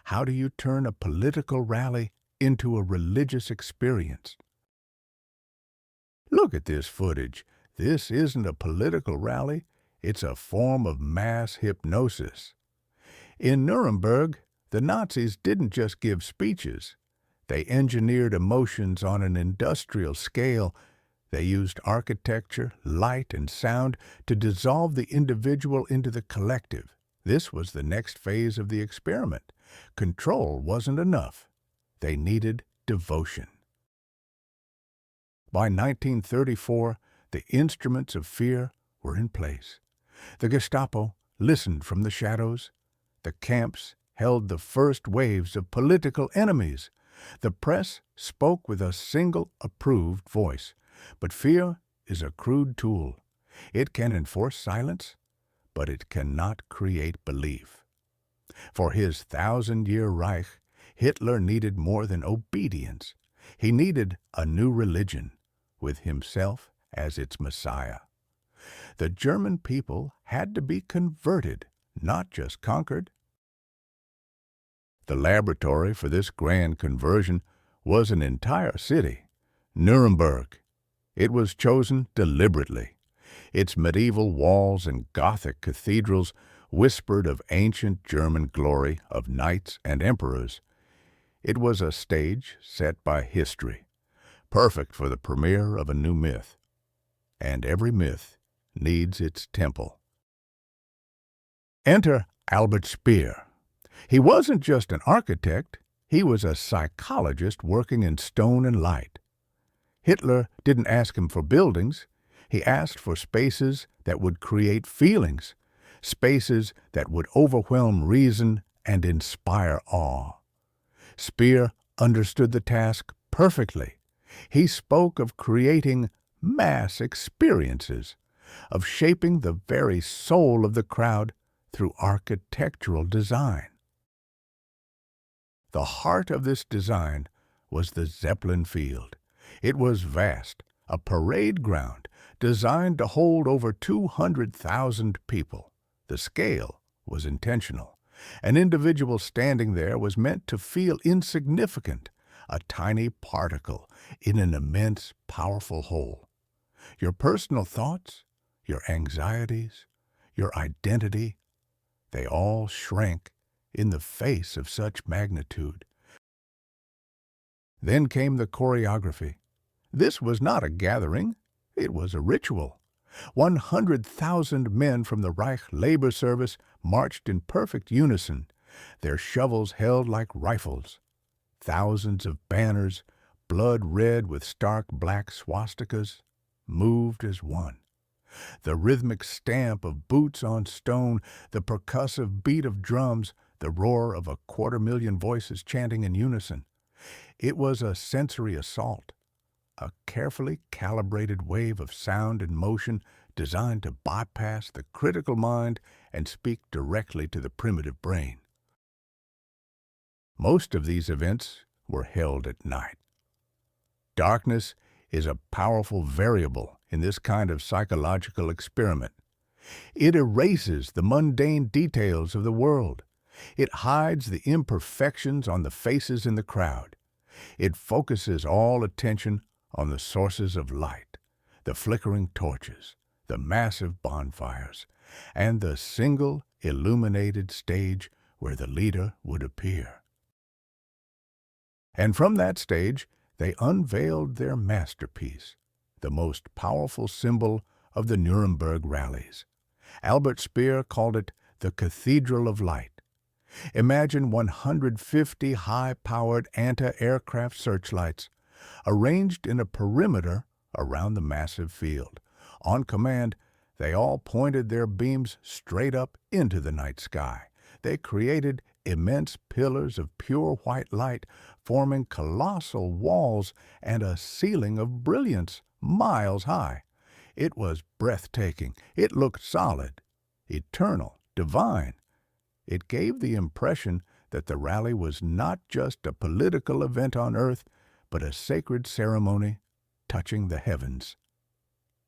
How do you turn a political rally into a religious experience? Look at this footage. This isn't a political rally. It's a form of mass hypnosis. In Nuremberg, the Nazis didn't just give speeches. They engineered emotions on an industrial scale. They used architecture, light, and sound to dissolve the individual into the collective. This was the next phase of the experiment. Control wasn't enough. They needed devotion. By 1934, the instruments of fear were in place. The Gestapo listened from the shadows. The camps held the first waves of political enemies. The press spoke with a single approved voice. But fear is a crude tool. It can enforce silence, but it cannot create belief. For his 1,000-year Reich, Hitler needed more than obedience. He needed a new religion, with himself as its Messiah. The German people had to be converted, not just conquered. The laboratory for this grand conversion was an entire city, Nuremberg. It was chosen deliberately. Its medieval walls and Gothic cathedrals whispered of ancient German glory, of knights and emperors. It was a stage set by history, perfect for the premiere of a new myth. And every myth needs its temple. Enter Albert Speer. He wasn't just an architect, he was a psychologist working in stone and light. Hitler didn't ask him for buildings, he asked for spaces that would create feelings, spaces that would overwhelm reason and inspire awe. Speer understood the task perfectly. He spoke of creating mass experiences, of shaping the very soul of the crowd through architectural design. The heart of this design was the Zeppelin Field. It was vast, a parade ground designed to hold over 200,000 people. The scale was intentional. An individual standing there was meant to feel insignificant, a tiny particle in an immense, powerful whole. Your personal thoughts, your anxieties, your identity, they all shrank in the face of such magnitude. Then came the choreography. This was not a gathering, it was a ritual. 100,000 men from the Reich Labor Service marched in perfect unison, their shovels held like rifles. Thousands of banners, blood red with stark black swastikas, moved as one. The rhythmic stamp of boots on stone, the percussive beat of drums, the roar of 250,000 voices chanting in unison. It was a sensory assault, a carefully calibrated wave of sound and motion designed to bypass the critical mind and speak directly to the primitive brain. Most of these events were held at night. Darkness is a powerful variable in this kind of psychological experiment. It erases the mundane details of the world. It hides the imperfections on the faces in the crowd. It focuses all attention on the sources of light, the flickering torches, the massive bonfires, and the single illuminated stage where the leader would appear. And from that stage, they unveiled their masterpiece, the most powerful symbol of the Nuremberg rallies. Albert Speer called it the Cathedral of Light. Imagine 150 high-powered anti-aircraft searchlights arranged in a perimeter around the massive field. On command, they all pointed their beams straight up into the night sky. They created immense pillars of pure white light, forming colossal walls and a ceiling of brilliance miles high. It was breathtaking. It looked solid, eternal, divine. It gave the impression that the rally was not just a political event on earth, but a sacred ceremony touching the heavens.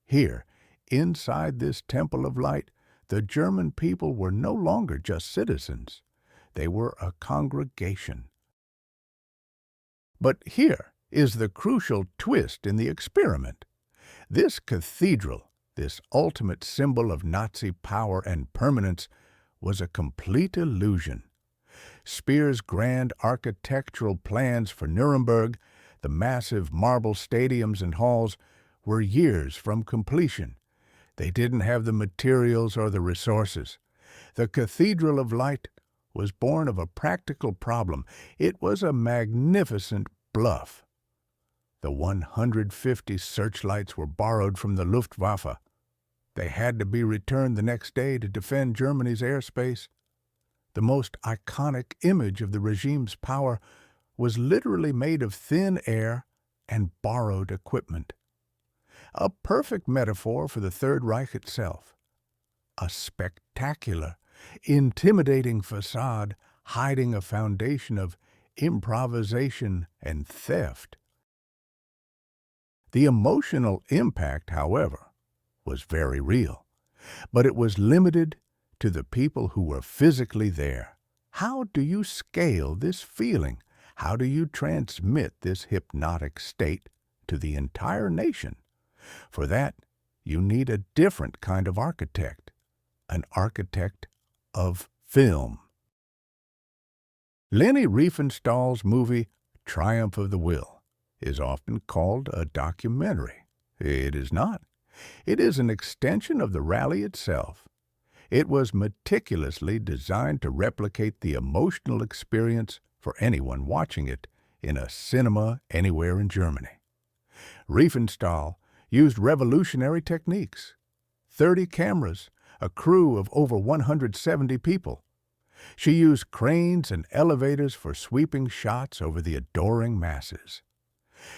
Here, inside this temple of light, the German people were no longer just citizens. They were a congregation. But here is the crucial twist in the experiment. This cathedral, this ultimate symbol of Nazi power and permanence, was a complete illusion. Speer's grand architectural plans for Nuremberg, the massive marble stadiums and halls, were years from completion. They didn't have the materials or the resources. The Cathedral of Light was born of a practical problem. It was a magnificent bluff. The 150 searchlights were borrowed from the Luftwaffe. They had to be returned the next day to defend Germany's airspace. The most iconic image of the regime's power was literally made of thin air and borrowed equipment. A perfect metaphor for the Third Reich itself. A spectacular, intimidating facade hiding a foundation of improvisation and theft. The emotional impact, however, was very real, but it was limited to the people who were physically there. How do you scale this feeling? How do you transmit this hypnotic state to the entire nation? For that, you need a different kind of architect, an architect of film. Leni Riefenstahl's movie Triumph of the Will is often called a documentary. It is not. It is an extension of the rally itself. It was meticulously designed to replicate the emotional experience for anyone watching it in a cinema anywhere in Germany. Riefenstahl used revolutionary techniques. 30 cameras, a crew of over 170 people. She used cranes and elevators for sweeping shots over the adoring masses.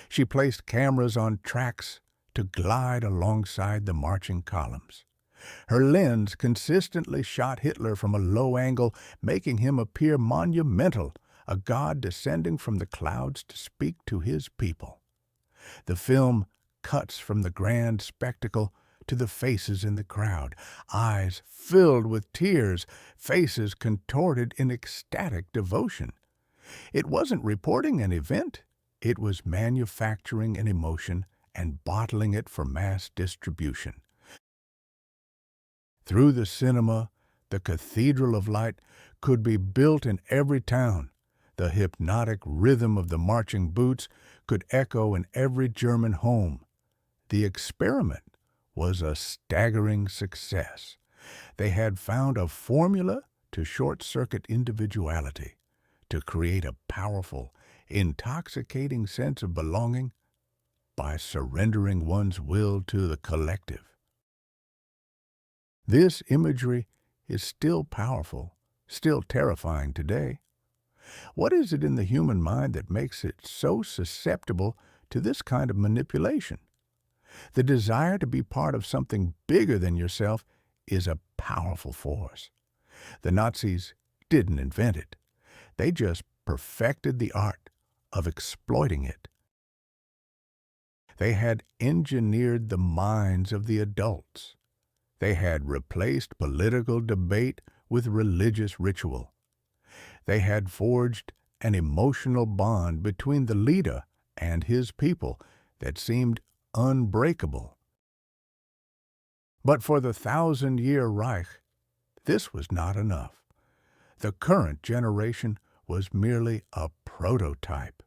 She placed cameras on tracks to glide alongside the marching columns. Her lens consistently shot Hitler from a low angle, making him appear monumental, a god descending from the clouds to speak to his people. The film cuts from the grand spectacle to the faces in the crowd, eyes filled with tears, faces contorted in ecstatic devotion. It wasn't reporting an event. It was manufacturing an emotion and bottling it for mass distribution. Through the cinema, the Cathedral of Light could be built in every town. The hypnotic rhythm of the marching boots could echo in every German home. The experiment was a staggering success. They had found a formula to short-circuit individuality, to create a powerful, intoxicating sense of belonging by surrendering one's will to the collective. This imagery is still powerful, still terrifying today. What is it in the human mind that makes it so susceptible to this kind of manipulation? The desire to be part of something bigger than yourself is a powerful force. The Nazis didn't invent it. They just perfected the art of exploiting it. They had engineered the minds of the adults. They had replaced political debate with religious ritual. They had forged an emotional bond between the leader and his people that seemed unbreakable. But for the 1,000-year Reich, this was not enough. The current generation was merely a prototype.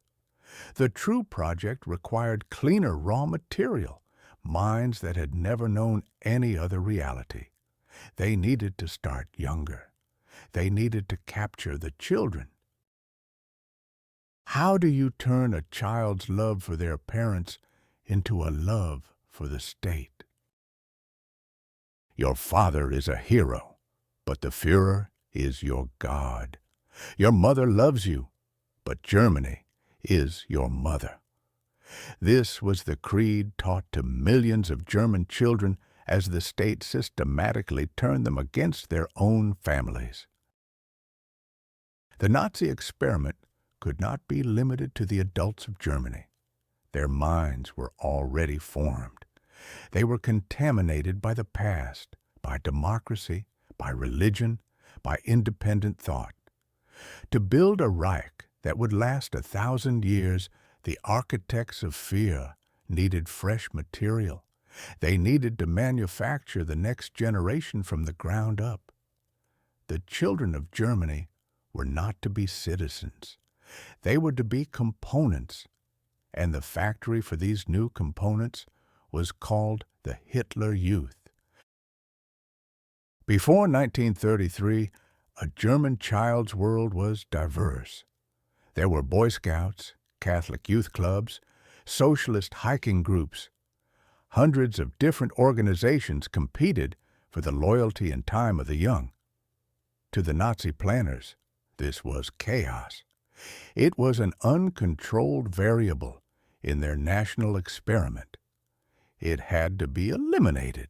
The true project required cleaner raw material, minds that had never known any other reality. They needed to start younger. They needed to capture the children. How do you turn a child's love for their parents into a love for the state? Your father is a hero, but the Führer is your God. Your mother loves you, but Germany is your mother. This was the creed taught to millions of German children as the state systematically turned them against their own families. The Nazi experiment could not be limited to the adults of Germany. Their minds were already formed. They were contaminated by the past, by democracy, by religion, by independent thought. To build a Reich that would last 1,000 years, the architects of fear needed fresh material. They needed to manufacture the next generation from the ground up. The children of Germany were not to be citizens. They were to be components, and the factory for these new components was called the Hitler Youth. Before 1933, a German child's world was diverse. There were Boy Scouts, Catholic youth clubs, socialist hiking groups. Hundreds of different organizations competed for the loyalty and time of the young. To the Nazi planners, this was chaos. It was an uncontrolled variable in their national experiment. It had to be eliminated.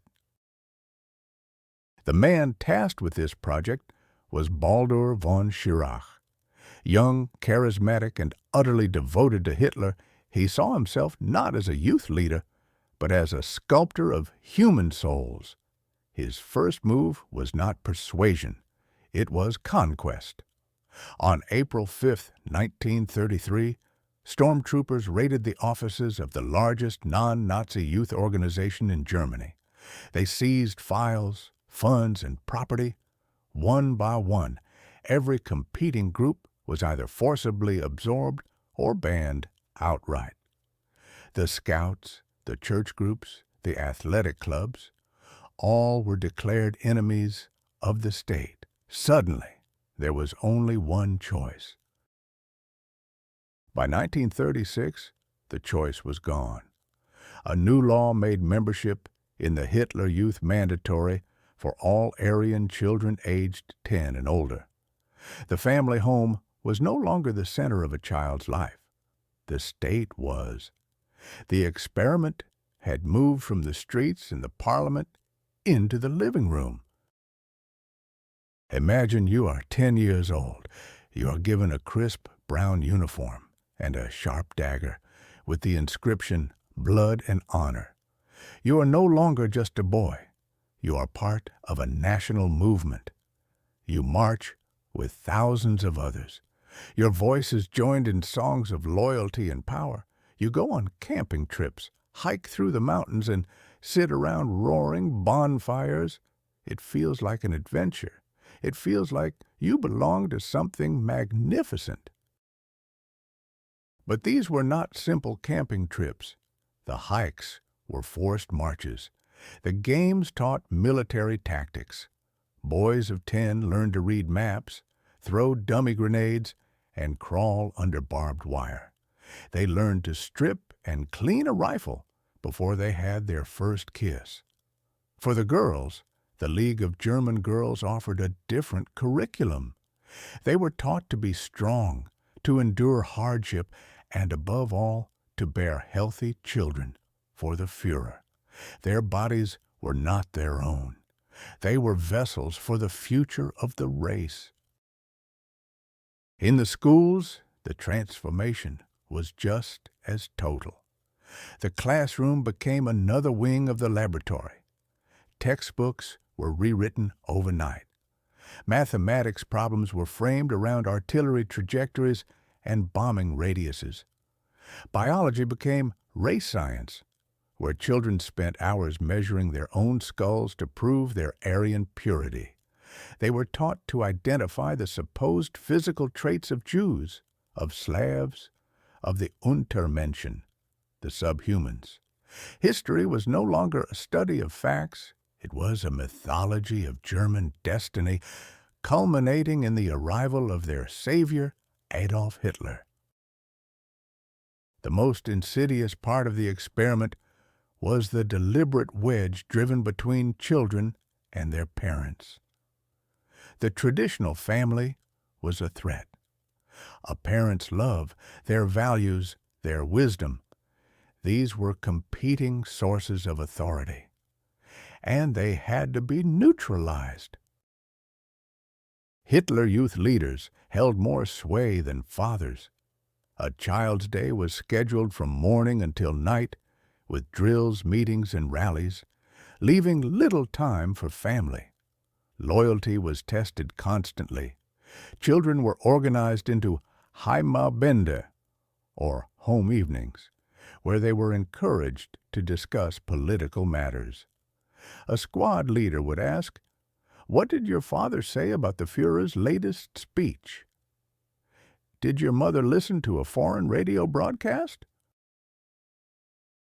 The man tasked with this project was Baldur von Schirach. Young, charismatic, and utterly devoted to Hitler, he saw himself not as a youth leader, but as a sculptor of human souls. His first move was not persuasion. It was conquest. On April 5, 1933, stormtroopers raided the offices of the largest non-Nazi youth organization in Germany. They seized files, funds, and property. One by one, every competing group was either forcibly absorbed or banned outright. The scouts, the church groups, the athletic clubs, all were declared enemies of the state. Suddenly, there was only one choice. By 1936, the choice was gone. A new law made membership in the Hitler Youth mandatory for all Aryan children aged 10 and older. The family home was no longer the center of a child's life. The state was. The experiment had moved from the streets and the parliament into the living room. Imagine you are 10 years old. You are given a crisp brown uniform and a sharp dagger with the inscription, "Blood and Honor." You are no longer just a boy. You are part of a national movement. You march with thousands of others. Your voice is joined in songs of loyalty and power. You go on camping trips, hike through the mountains, and sit around roaring bonfires. It feels like an adventure. It feels like you belong to something magnificent. But these were not simple camping trips. The hikes were forced marches. The games taught military tactics. Boys of 10 learned to read maps, throw dummy grenades, and crawl under barbed wire. They learned to strip and clean a rifle before they had their first kiss. For the girls, The League of German Girls offered a different curriculum. They were taught to be strong, to endure hardship, and above all, to bear healthy children for the Führer. Their bodies were not their own. They were vessels for the future of the race. In the schools, the transformation was just as total. The classroom became another wing of the laboratory. Textbooks were rewritten overnight. Mathematics problems were framed around artillery trajectories and bombing radiuses. Biology became race science, where children spent hours measuring their own skulls to prove their Aryan purity. They were taught to identify the supposed physical traits of Jews, of Slavs, of the Untermenschen, the subhumans. History was no longer a study of facts. It was a mythology of German destiny, culminating in the arrival of their savior, Adolf Hitler. The most insidious part of the experiment was the deliberate wedge driven between children and their parents. The traditional family was a threat. A parent's love, their values, their wisdom, these were competing sources of authority, and they had to be neutralized. Hitler Youth leaders held more sway than fathers. A child's day was scheduled from morning until night, with drills, meetings, and rallies, leaving little time for family. Loyalty was tested constantly. Children were organized into Heimabende, or home evenings, where they were encouraged to discuss political matters. A squad leader would ask, "What did your father say about the Führer's latest speech? Did your mother listen to a foreign radio broadcast?"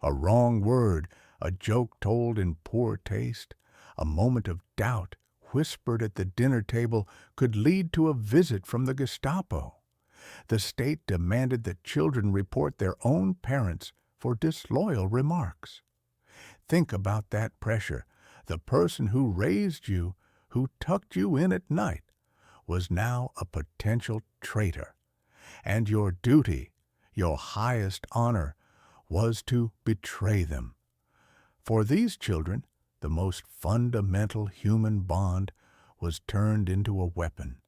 A wrong word, a joke told in poor taste, a moment of doubt whispered at the dinner table could lead to a visit from the Gestapo. The state demanded that children report their own parents for disloyal remarks. Think about that pressure. The person who raised you, who tucked you in at night, was now a potential traitor. And your duty, your highest honor, was to betray them. For these children, the most fundamental human bond was turned into a weapon.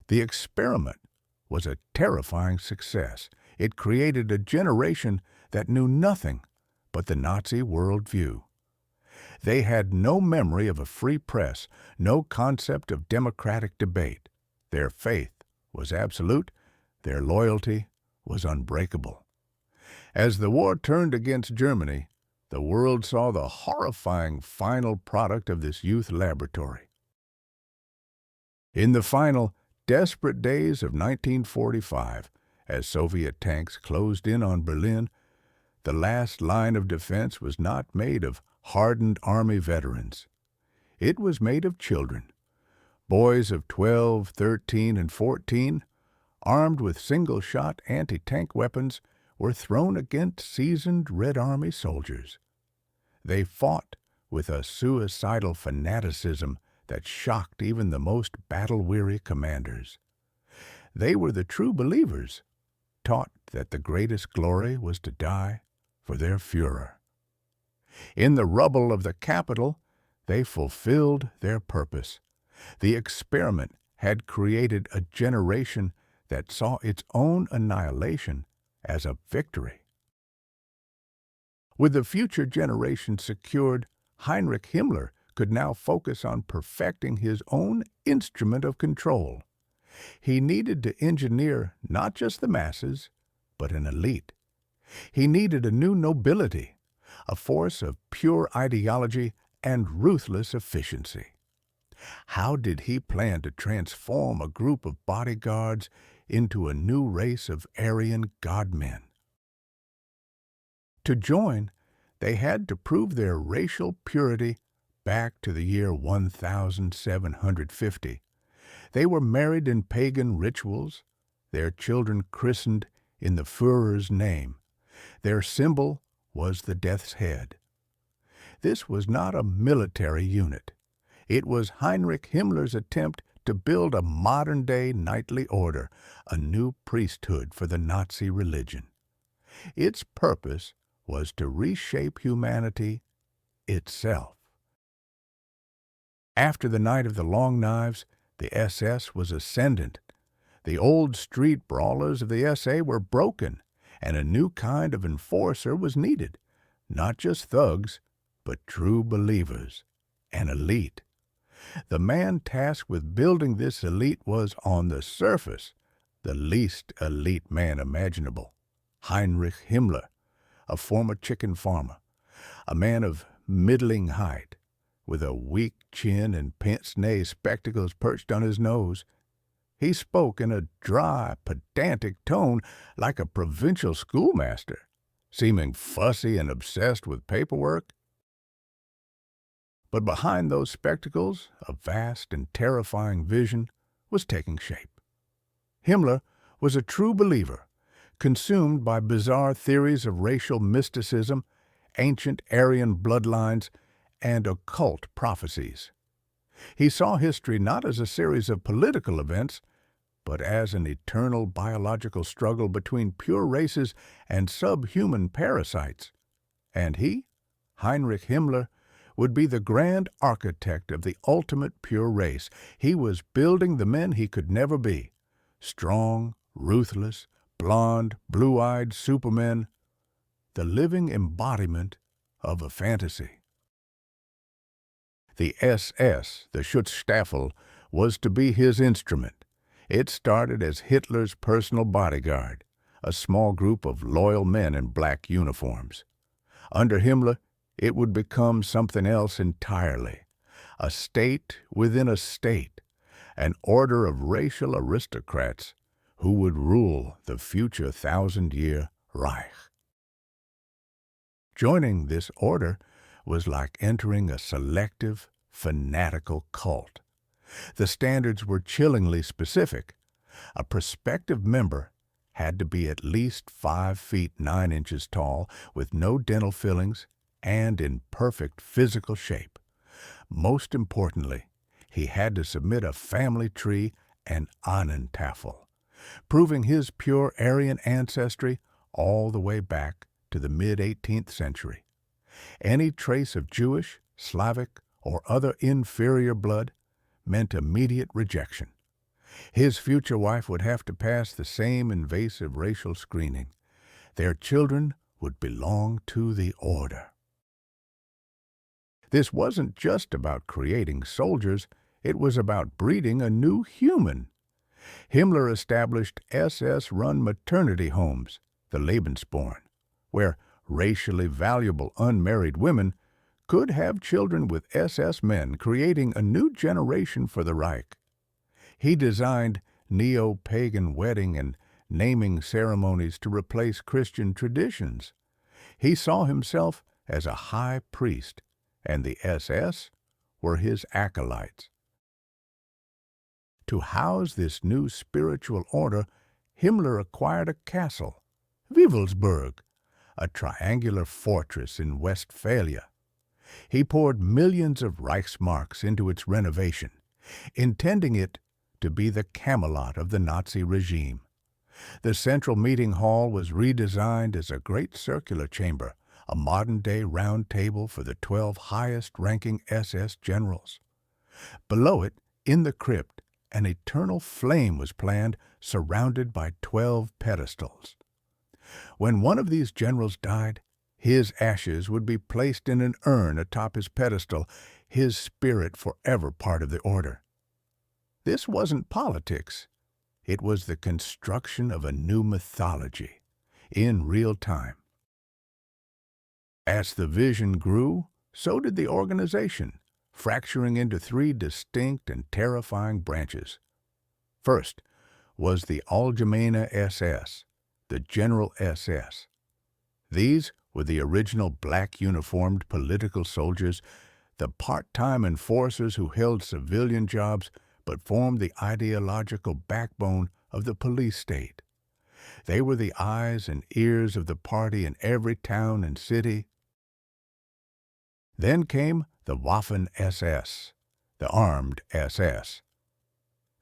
The experiment was a terrifying success. It created a generation that knew nothing but the Nazi worldview. They had no memory of a free press, no concept of democratic debate. Their faith was absolute, their loyalty was unbreakable. As the war turned against Germany, the world saw the horrifying final product of this youth laboratory. In the final, desperate days of 1945, as Soviet tanks closed in on Berlin, the last line of defense was not made of hardened army veterans. It was made of children, boys of 12, 13, and 14, armed with single-shot anti-tank weapons, were thrown against seasoned Red Army soldiers. They fought with a suicidal fanaticism that shocked even the most battle-weary commanders. They were the true believers, taught that the greatest glory was to die for their Führer. In the rubble of the capital, they fulfilled their purpose. The experiment had created a generation that saw its own annihilation as a victory. With the future generation secured, Heinrich Himmler could now focus on perfecting his own instrument of control. He needed to engineer not just the masses, but an elite. He needed a new nobility, a force of pure ideology and ruthless efficiency. How did he plan to transform a group of bodyguards into a new race of Aryan godmen? To join, they had to prove their racial purity back to the year 1750. They were married in pagan rituals, their children christened in the Führer's name. Their symbol was the death's head. This was not a military unit. It was Heinrich Himmler's attempt to build a modern-day knightly order, a new priesthood for the Nazi religion. Its purpose was to reshape humanity itself. After the Night of the Long Knives, the SS was ascendant. The old street brawlers of the SA were broken, and a new kind of enforcer was needed. Not just thugs, but true believers, an elite. The man tasked with building this elite was, on the surface, the least elite man imaginable, Heinrich Himmler, a former chicken farmer, a man of middling height, with a weak chin and pince-nez spectacles perched on his nose. He spoke in a dry, pedantic tone like a provincial schoolmaster, seeming fussy and obsessed with paperwork. But behind those spectacles, a vast and terrifying vision was taking shape. Himmler was a true believer, consumed by bizarre theories of racial mysticism, ancient Aryan bloodlines, and occult prophecies. He saw history not as a series of political events, but as an eternal biological struggle between pure races and subhuman parasites. And he, Heinrich Himmler, would be the grand architect of the ultimate pure race. He was building the men he could never be. Strong, ruthless, blonde, blue-eyed supermen. The living embodiment of a fantasy. The SS, the Schutzstaffel, was to be his instrument. It started as Hitler's personal bodyguard, a small group of loyal men in black uniforms. Under Himmler, it would become something else entirely, a state within a state, an order of racial aristocrats who would rule the future 1,000-year Reich. Joining this order was like entering a selective, fanatical cult. The standards were chillingly specific. A prospective member had to be at least 5 feet 9 inches tall, with no dental fillings, and in perfect physical shape. Most importantly, he had to submit a family tree and Ahnentafel, proving his pure Aryan ancestry all the way back to the mid-18th century. Any trace of Jewish, Slavic, or other inferior blood meant immediate rejection. His future wife would have to pass the same invasive racial screening. Their children would belong to the order. This wasn't just about creating soldiers, it was about breeding a new human. Himmler established SS-run maternity homes, the Lebensborn, where racially valuable unmarried women could have children with SS men, creating a new generation for the Reich. He designed neo-pagan wedding and naming ceremonies to replace Christian traditions. He saw himself as a high priest, and the SS were his acolytes. To house this new spiritual order, Himmler acquired a castle, Wewelsburg, a triangular fortress in Westphalia. He poured millions of Reichsmarks into its renovation, intending it to be the Camelot of the Nazi regime. The central meeting hall was redesigned as a great circular chamber, a modern-day round table for the 12 highest-ranking SS generals. Below it, in the crypt, an eternal flame was planned, surrounded by 12 pedestals. When one of these generals died, his ashes would be placed in an urn atop his pedestal, his spirit forever part of the order. This wasn't politics. It was the construction of a new mythology, in real time. As the vision grew, so did the organization, fracturing into 3 distinct and terrifying branches. First was the Allgemeine SS, the General SS. These were the original black-uniformed political soldiers, the part-time enforcers who held civilian jobs but formed the ideological backbone of the police state. They were the eyes and ears of the party in every town and city. Then came the Waffen-SS, the armed SS.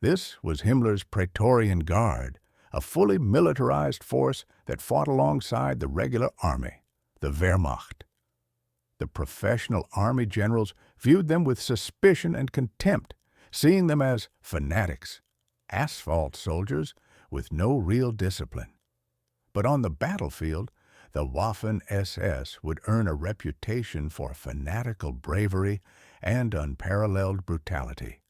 This was Himmler's Praetorian Guard, a fully militarized force that fought alongside the regular army, the Wehrmacht. The professional army generals viewed them with suspicion and contempt, seeing them as fanatics, asphalt soldiers with no real discipline. But on the battlefield, the Waffen-SS would earn a reputation for fanatical bravery and unparalleled brutality.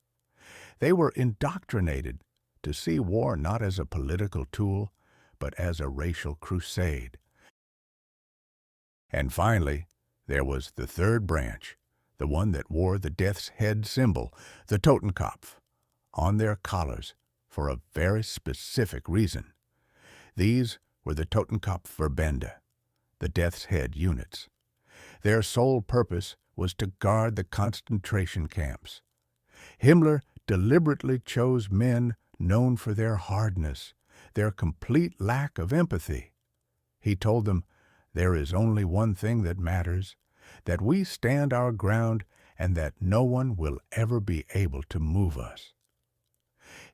They were indoctrinated to see war not as a political tool, but as a racial crusade. And finally, there was the third branch, the one that wore the death's head symbol, the Totenkopf, on their collars for a very specific reason. These were the Totenkopfverbände, the death's head units. Their sole purpose was to guard the concentration camps. Himmler deliberately chose men known for their hardness, their complete lack of empathy. He told them, "There is only one thing that matters, that we stand our ground and that no one will ever be able to move us."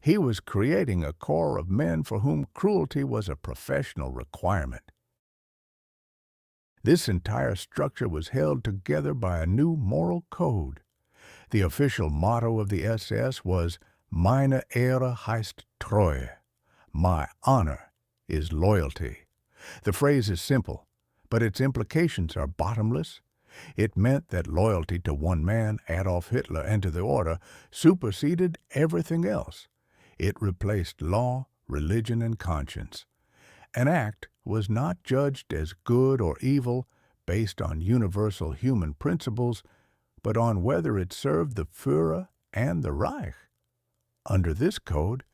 He was creating a corps of men for whom cruelty was a professional requirement. This entire structure was held together by a new moral code. The official motto of the SS was "Meine Ehre heißt Treue." My honor is loyalty. The phrase is simple, but its implications are bottomless. It meant that loyalty to one man, Adolf Hitler, and to the order superseded everything else. It replaced law, religion, and conscience. An act was not judged as good or evil based on universal human principles, but on whether it served the Führer and the Reich. Under this code,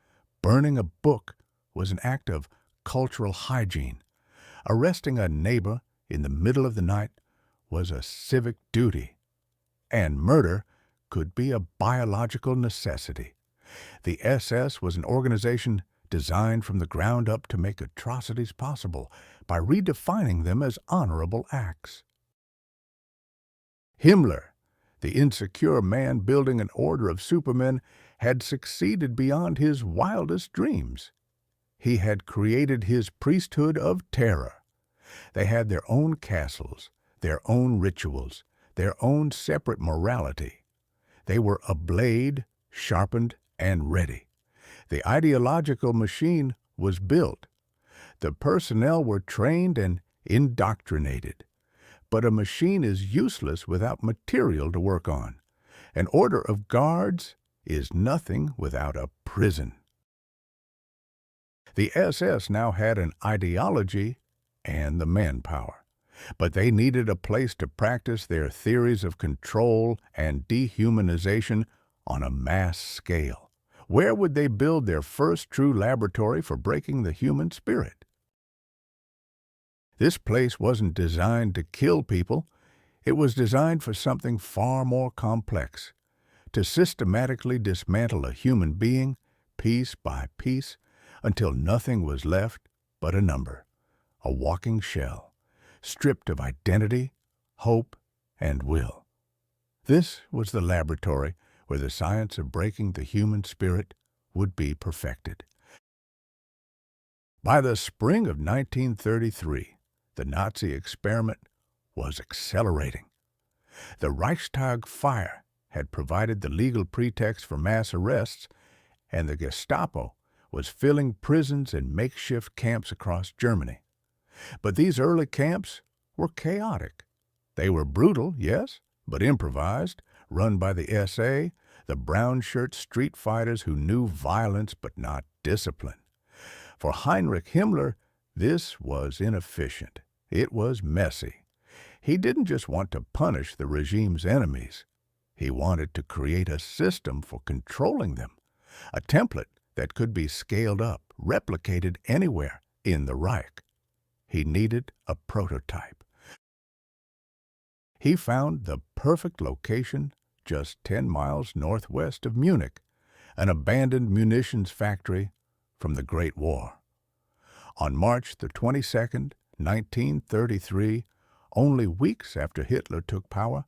burning a book was an act of cultural hygiene. Arresting a neighbor in the middle of the night was a civic duty. And murder could be a biological necessity. The SS was an organization designed from the ground up to make atrocities possible by redefining them as honorable acts. Himmler, the insecure man building an order of supermen, had succeeded beyond his wildest dreams. He had created his priesthood of terror. They had their own castles, their own rituals, their own separate morality. They were a blade, sharpened, and ready. The ideological machine was built. The personnel were trained and indoctrinated. But a machine is useless without material to work on. An order of guards is nothing without a prison. The SS now had an ideology and the manpower, but they needed a place to practice their theories of control and dehumanization on a mass scale. Where would they build their first true laboratory for breaking the human spirit? This place wasn't designed to kill people. It was designed for something far more complex, to systematically dismantle a human being, piece by piece, until nothing was left but a number, a walking shell, stripped of identity, hope, and will. This was the laboratory where the science of breaking the human spirit would be perfected. By the spring of 1933, the Nazi experiment was accelerating. The Reichstag Fire had provided the legal pretext for mass arrests, and the Gestapo was filling prisons and makeshift camps across Germany. But these early camps were chaotic. They were brutal, yes, but improvised, run by the SA, the brown-shirt street fighters who knew violence but not discipline. For Heinrich Himmler, this was inefficient. It was messy. He didn't just want to punish the regime's enemies. He wanted to create a system for controlling them, a template that could be scaled up, replicated anywhere in the Reich. He needed a prototype. He found the perfect location just 10 miles northwest of Munich, an abandoned munitions factory from the Great War. On March the 22nd, 1933, only weeks after Hitler took power,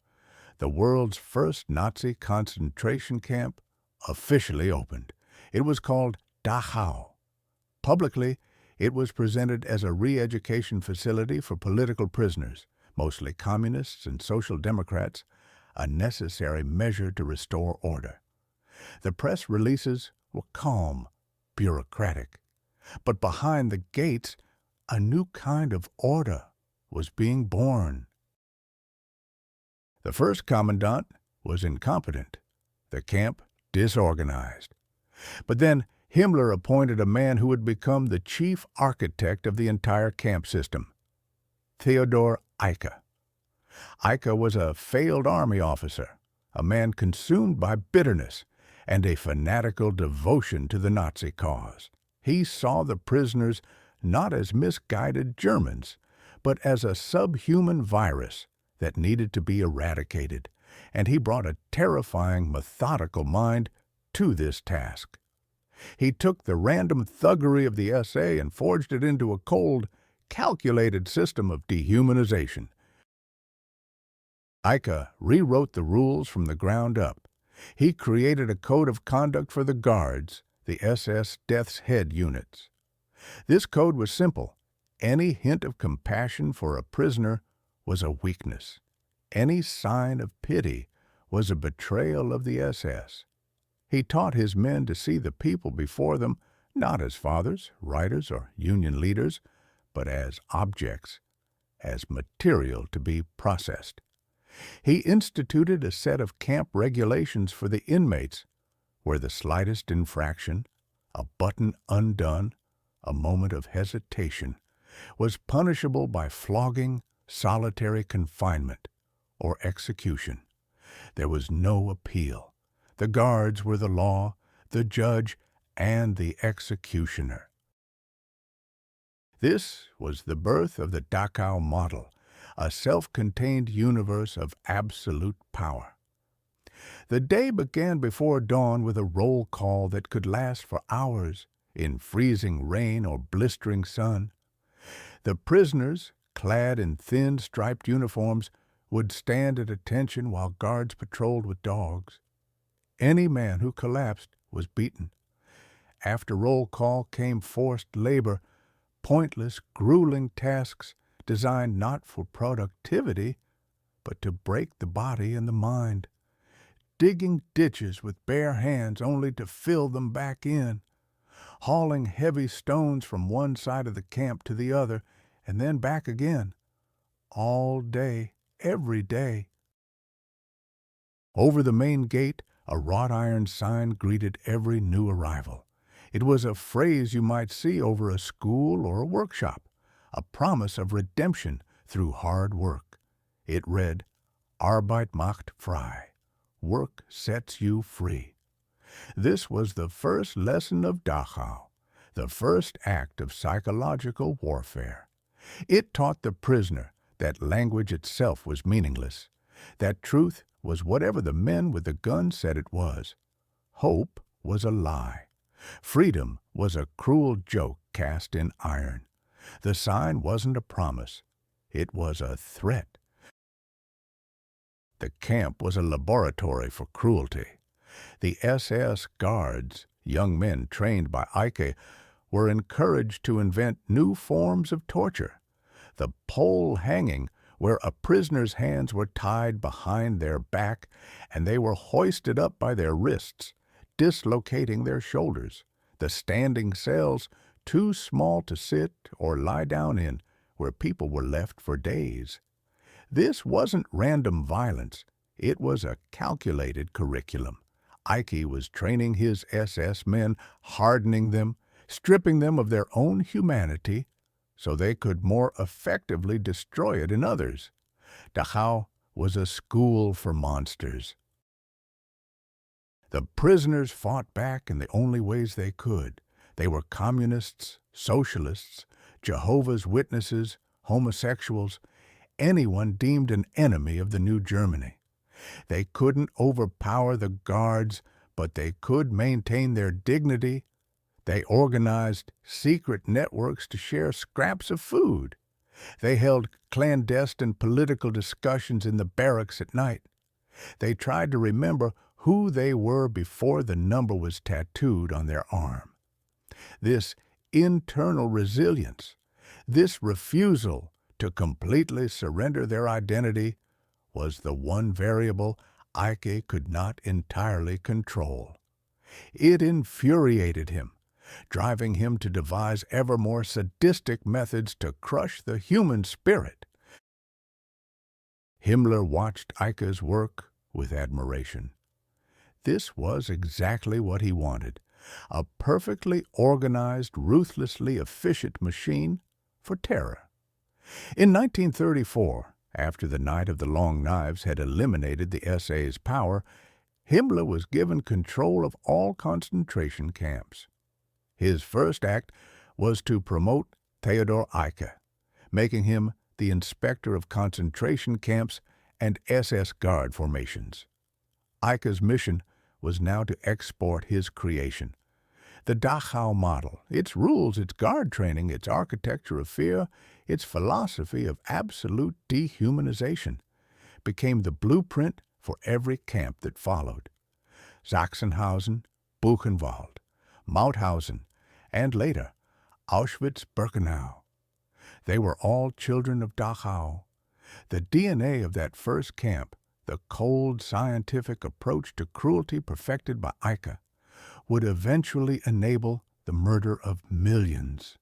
the world's first Nazi concentration camp officially opened. It was called Dachau. Publicly, it was presented as a re-education facility for political prisoners, mostly communists and social democrats, a necessary measure to restore order. The press releases were calm, bureaucratic. But behind the gates, a new kind of order was being born. The first commandant was incompetent, the camp disorganized. But then Himmler appointed a man who would become the chief architect of the entire camp system, Theodor Eicke. Eicke was a failed army officer, a man consumed by bitterness and a fanatical devotion to the Nazi cause. He saw the prisoners not as misguided Germans, but as a subhuman virus that needed to be eradicated, and he brought a terrifying, methodical mind to this task. He took the random thuggery of the SA and forged it into a cold, calculated system of dehumanization. Eicke rewrote the rules from the ground up. He created a code of conduct for the guards, the SS Death's Head units. This code was simple. Any hint of compassion for a prisoner was a weakness. Any sign of pity was a betrayal of the SS. He taught his men to see the people before them not as fathers, writers, or union leaders, but as objects, as material to be processed. He instituted a set of camp regulations for the inmates where the slightest infraction, a button undone, a moment of hesitation, was punishable by flogging, solitary confinement, or execution. There was no appeal. The guards were the law, the judge, and the executioner. This was the birth of the Dachau model, a self-contained universe of absolute power. The day began before dawn with a roll call that could last for hours in freezing rain or blistering sun. The prisoners, clad in thin striped uniforms, would stand at attention while guards patrolled with dogs. Any man who collapsed was beaten. After roll call came forced labor, pointless, grueling tasks designed not for productivity, but to break the body and the mind. Digging ditches with bare hands only to fill them back in. Hauling heavy stones from one side of the camp to the other and then back again. All day, every day. Over the main gate, a wrought iron sign greeted every new arrival. It was a phrase you might see over a school or a workshop, a promise of redemption through hard work. It read, Arbeit macht frei. Work sets you free. This was the first lesson of Dachau, the first act of psychological warfare. It taught the prisoner that language itself was meaningless, that truth was whatever the men with the guns said it was. Hope was a lie. Freedom was a cruel joke cast in iron. The sign wasn't a promise. It was a threat. The camp was a laboratory for cruelty. The SS guards, young men trained by Eicke, were encouraged to invent new forms of torture. The pole hanging, where a prisoner's hands were tied behind their back and they were hoisted up by their wrists, dislocating their shoulders. The standing cells, too small to sit or lie down in, where people were left for days. This wasn't random violence. It was a calculated curriculum. Eicke was training his SS men, hardening them, stripping them of their own humanity, so they could more effectively destroy it in others. Dachau was a school for monsters. The prisoners fought back in the only ways they could. They were communists, socialists, Jehovah's Witnesses, homosexuals, anyone deemed an enemy of the new Germany. They couldn't overpower the guards, but they could maintain their dignity. They organized secret networks to share scraps of food. They held clandestine political discussions in the barracks at night. They tried to remember who they were before the number was tattooed on their arm. This internal resilience, this refusal to completely surrender their identity, was the one variable Eike could not entirely control. It infuriated him, driving him to devise ever more sadistic methods to crush the human spirit. Himmler watched Eike's work with admiration. This was exactly what he wanted, a perfectly organized, ruthlessly efficient machine for terror. In 1934, after the Night of the Long Knives had eliminated the SA's power, Himmler was given control of all concentration camps. His first act was to promote Theodor Eike, making him the inspector of concentration camps and SS Guard formations. Eike's mission was now to export his creation. The Dachau model, its rules, its guard training, its architecture of fear, its philosophy of absolute dehumanization, became the blueprint for every camp that followed. Sachsenhausen, Buchenwald, Mauthausen, and later, Auschwitz-Birkenau. They were all children of Dachau. The DNA of that first camp, the cold scientific approach to cruelty perfected by Eike, would eventually enable the murder of millions.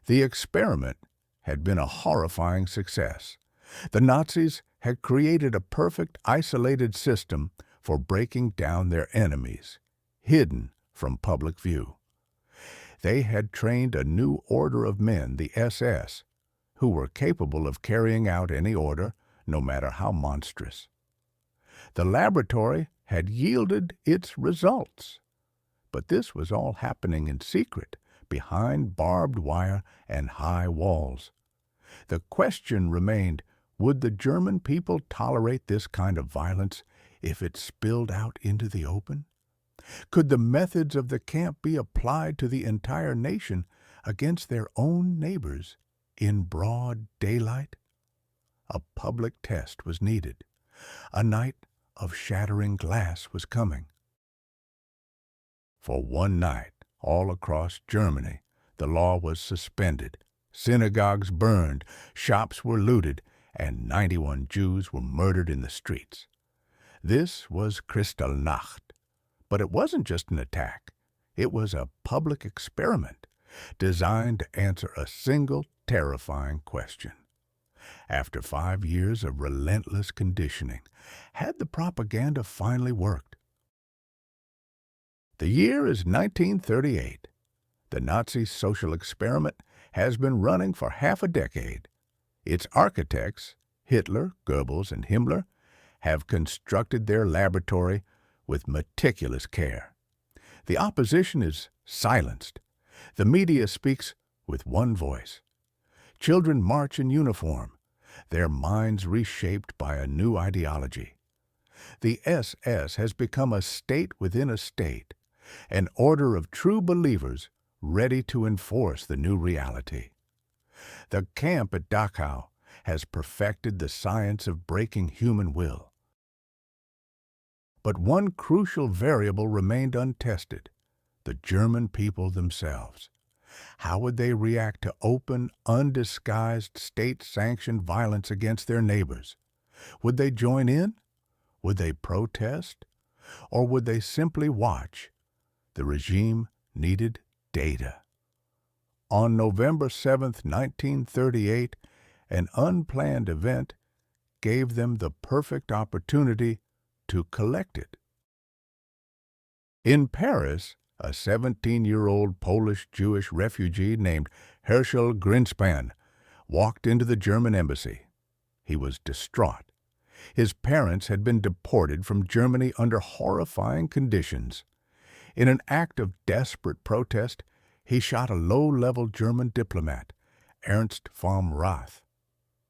The experiment had been a horrifying success. The Nazis had created a perfect isolated system for breaking down their enemies, hidden from public view. They had trained a new order of men, the SS, who were capable of carrying out any order, no matter how monstrous. The laboratory had yielded its results. But this was all happening in secret, behind barbed wire and high walls. The question remained, would the German people tolerate this kind of violence if it spilled out into the open? Could the methods of the camp be applied to the entire nation against their own neighbors in broad daylight? A public test was needed. A night of shattering glass was coming. For one night, all across Germany, the law was suspended, synagogues burned, shops were looted, and 91 Jews were murdered in the streets. This was Kristallnacht. But it wasn't just an attack. It was a public experiment designed to answer a single terrifying question. After 5 years of relentless conditioning, had the propaganda finally worked? The year is 1938. The Nazi social experiment has been running for half a decade. Its architects, Hitler, Goebbels, and Himmler, have constructed their laboratory with meticulous care. The opposition is silenced. The media speaks with one voice. Children march in uniform, their minds reshaped by a new ideology. The SS has become a state within a state, an order of true believers ready to enforce the new reality. The camp at Dachau has perfected the science of breaking human will. But one crucial variable remained untested: the German people themselves. How would they react to open, undisguised, state-sanctioned violence against their neighbors? Would they join in? Would they protest? Or would they simply watch? The regime needed data. On November 7, 1938, an unplanned event gave them the perfect opportunity to collect it. In Paris, a 17-year-old Polish-Jewish refugee named Herschel Greenspan walked into the German embassy. He was distraught. His parents had been deported from Germany under horrifying conditions. In an act of desperate protest, he shot a low-level German diplomat, Ernst vom Rath.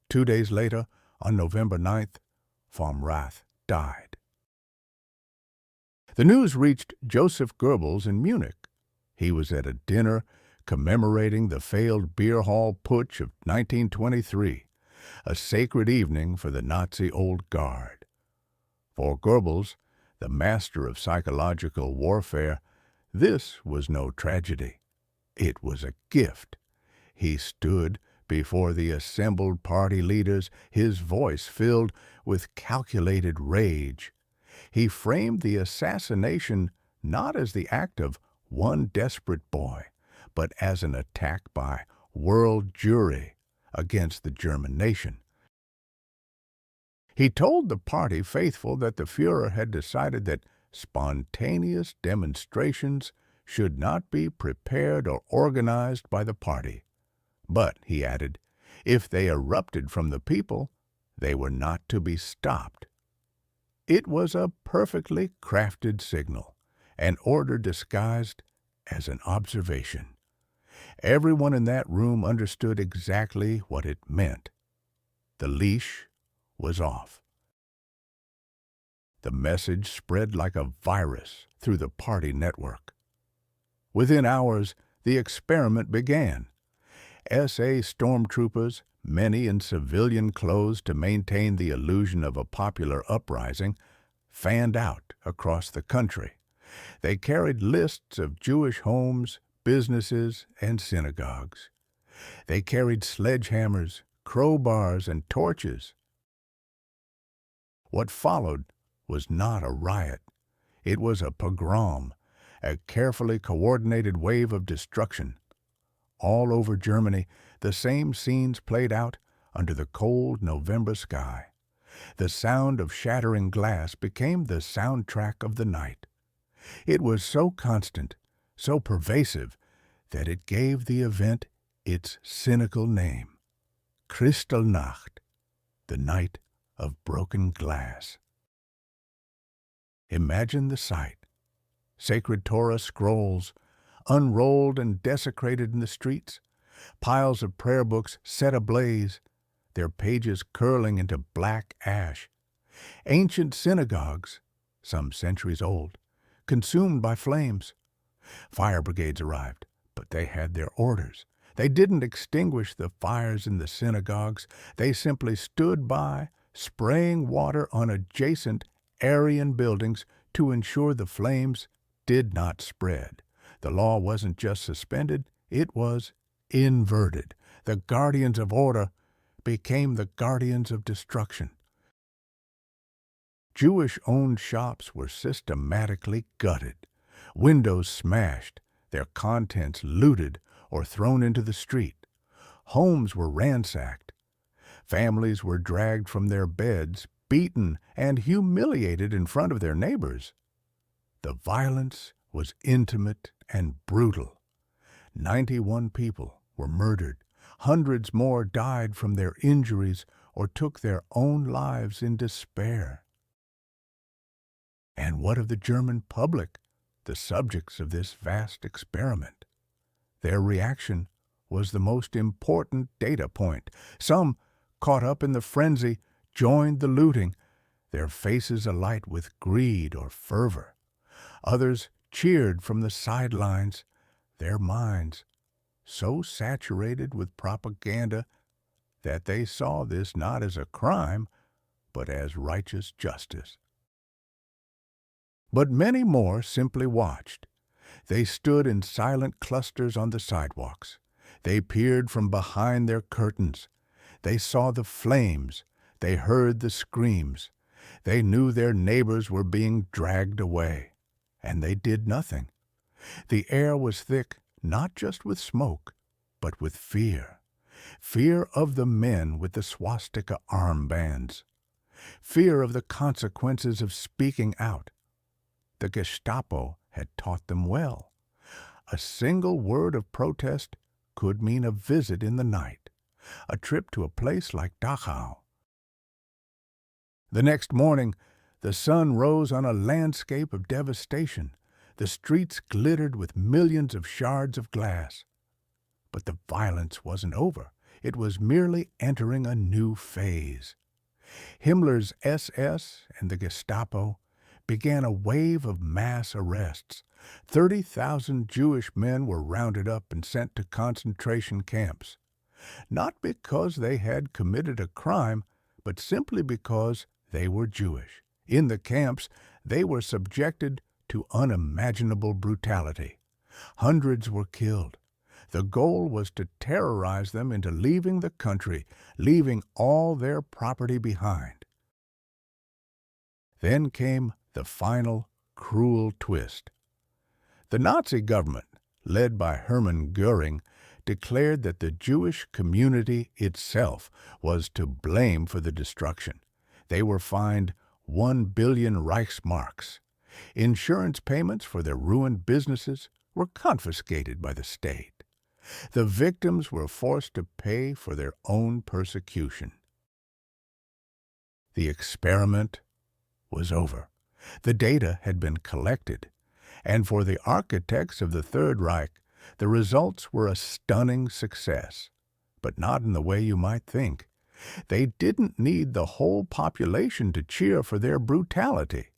2 days later, on November 9th, vom Rath died. The news reached Joseph Goebbels in Munich. He was at a dinner commemorating the failed Beer Hall Putsch of 1923. a sacred evening for the Nazi old guard. For Goebbels, the master of psychological warfare, this was no tragedy. It was a gift. He stood before the assembled party leaders, his voice filled with calculated rage. He framed the assassination not as the act of one desperate boy, but as an attack by world jury against the German nation. He told the party faithful that the Führer had decided that spontaneous demonstrations should not be prepared or organized by the party. But, he added, if they erupted from the people, they were not to be stopped. It was a perfectly crafted signal, an order disguised as an observation. Everyone in that room understood exactly what it meant. The leash was off. The message spread like a virus through the party network. Within hours, the experiment began. SA stormtroopers, many in civilian clothes to maintain the illusion of a popular uprising, fanned out across the country. They carried lists of Jewish homes, businesses, and synagogues. They carried sledgehammers, crowbars, and torches. What followed was not a riot. It was a pogrom, a carefully coordinated wave of destruction. All over Germany, the same scenes played out under the cold November sky. The sound of shattering glass became the soundtrack of the night. It was so constant, so pervasive, that it gave the event its cynical name, Kristallnacht, the night of broken glass. Imagine the sight. Sacred Torah scrolls, unrolled and desecrated in the streets, piles of prayer books set ablaze, their pages curling into black ash. Ancient synagogues, some centuries old, consumed by flames. Fire brigades arrived, but they had their orders. They didn't extinguish the fires in the synagogues. They simply stood by, spraying water on adjacent Aryan buildings to ensure the flames did not spread. The law wasn't just suspended, it was inverted. The guardians of order became the guardians of destruction. Jewish-owned shops were systematically gutted, windows smashed, their contents looted or thrown into the street. Homes were ransacked. Families were dragged from their beds, beaten and humiliated in front of their neighbors. The violence was intimate and brutal. 91 people were murdered. Hundreds more died from their injuries or took their own lives in despair. And what of the German public, the subjects of this vast experiment? Their reaction was the most important data point. Some, caught up in the frenzy, joined the looting, their faces alight with greed or fervor. Others cheered from the sidelines, their minds so saturated with propaganda that they saw this not as a crime, but as righteous justice. But many more simply watched. They stood in silent clusters on the sidewalks. They peered from behind their curtains. They saw the flames. They heard the screams. They knew their neighbors were being dragged away. And they did nothing. The air was thick, not just with smoke, but with fear. Fear of the men with the swastika armbands. Fear of the consequences of speaking out. The Gestapo had taught them well. A single word of protest could mean a visit in the night, a trip to a place like Dachau. The next morning, the sun rose on a landscape of devastation. The streets glittered with millions of shards of glass. But the violence wasn't over. It was merely entering a new phase. Himmler's SS and the Gestapo began a wave of mass arrests. 30,000 Jewish men were rounded up and sent to concentration camps. not because they had committed a crime, but simply because they were Jewish. In the camps, they were subjected to unimaginable brutality. Hundreds were killed. The goal was to terrorize them into leaving the country, leaving all their property behind. Then came the final, cruel twist. The Nazi government, led by Hermann Göring, declared that the Jewish community itself was to blame for the destruction. They were fined 1 billion Reichsmarks. Insurance payments for their ruined businesses were confiscated by the state. The victims were forced to pay for their own persecution. The experiment was over. The data had been collected, and for the architects of the Third Reich, the results were a stunning success, but not in the way you might think. They didn't need the whole population to cheer for their brutality.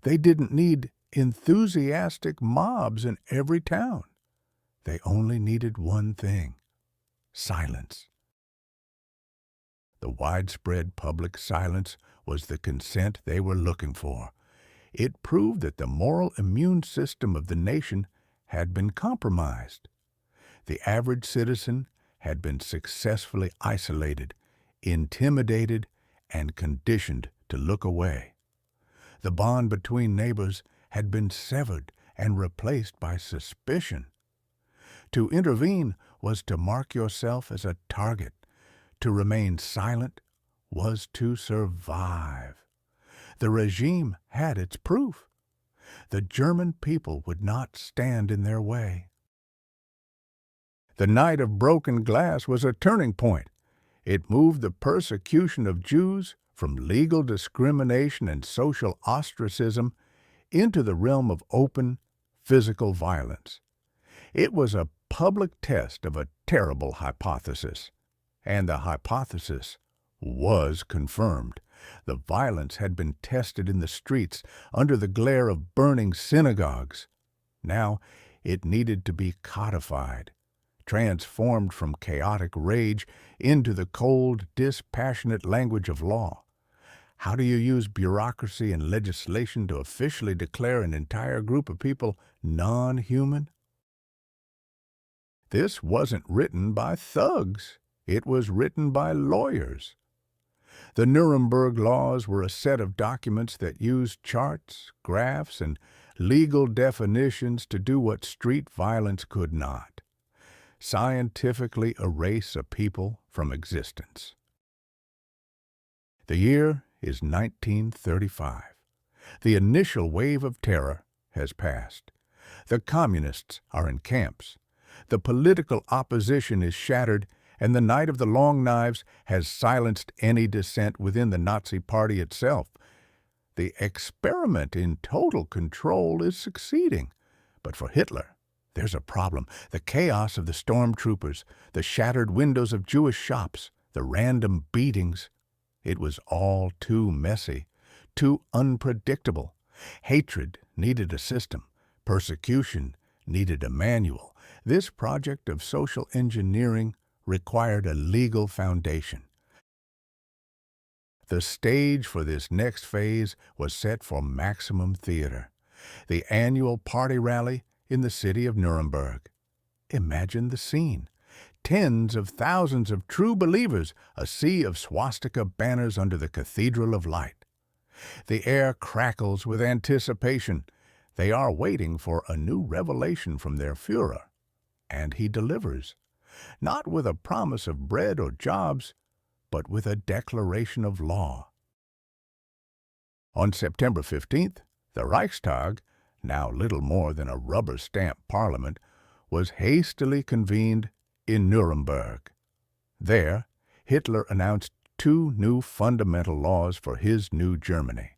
They didn't need enthusiastic mobs in every town. They only needed one thing: silence. The widespread public silence was the consent they were looking for. It proved that the moral immune system of the nation had been compromised. The average citizen had been successfully isolated, intimidated, and conditioned to look away. The bond between neighbors had been severed and replaced by suspicion. To intervene was to mark yourself as a target. To remain silent was to survive. The regime had its proof. The German people would not stand in their way. The Night of Broken Glass was a turning point. It moved the persecution of Jews from legal discrimination and social ostracism into the realm of open, physical violence. It was a public test of a terrible hypothesis, and the hypothesis was confirmed. The violence had been tested in the streets under the glare of burning synagogues. Now it needed to be codified, transformed from chaotic rage into the cold, dispassionate language of law. How do you use bureaucracy and legislation to officially declare an entire group of people non-human? This wasn't written by thugs. It was written by lawyers. The Nuremberg laws were a set of documents that used charts, graphs, and legal definitions to do what street violence could not: scientifically erase a people from existence. The year is 1935. The initial wave of terror has passed. The communists are in camps. The political opposition is shattered, and the Night of the Long Knives has silenced any dissent within the Nazi Party itself. The experiment in total control is succeeding. But for Hitler, there's a problem. The chaos of the stormtroopers, the shattered windows of Jewish shops, the random beatings. It was all too messy, too unpredictable. Hatred needed a system. Persecution needed a manual. This project of social engineering required a legal foundation. The stage for this next phase was set for Maximum Theater, the annual party rally in the city of Nuremberg. Imagine the scene. Tens of thousands of true believers, a sea of swastika banners under the Cathedral of Light. The air crackles with anticipation. They are waiting for a new revelation from their Führer, and he delivers. Not with a promise of bread or jobs, but with a declaration of law. On September 15th, the Reichstag, now little more than a rubber-stamp parliament, was hastily convened in Nuremberg. There, Hitler announced 2 new fundamental laws for his new Germany.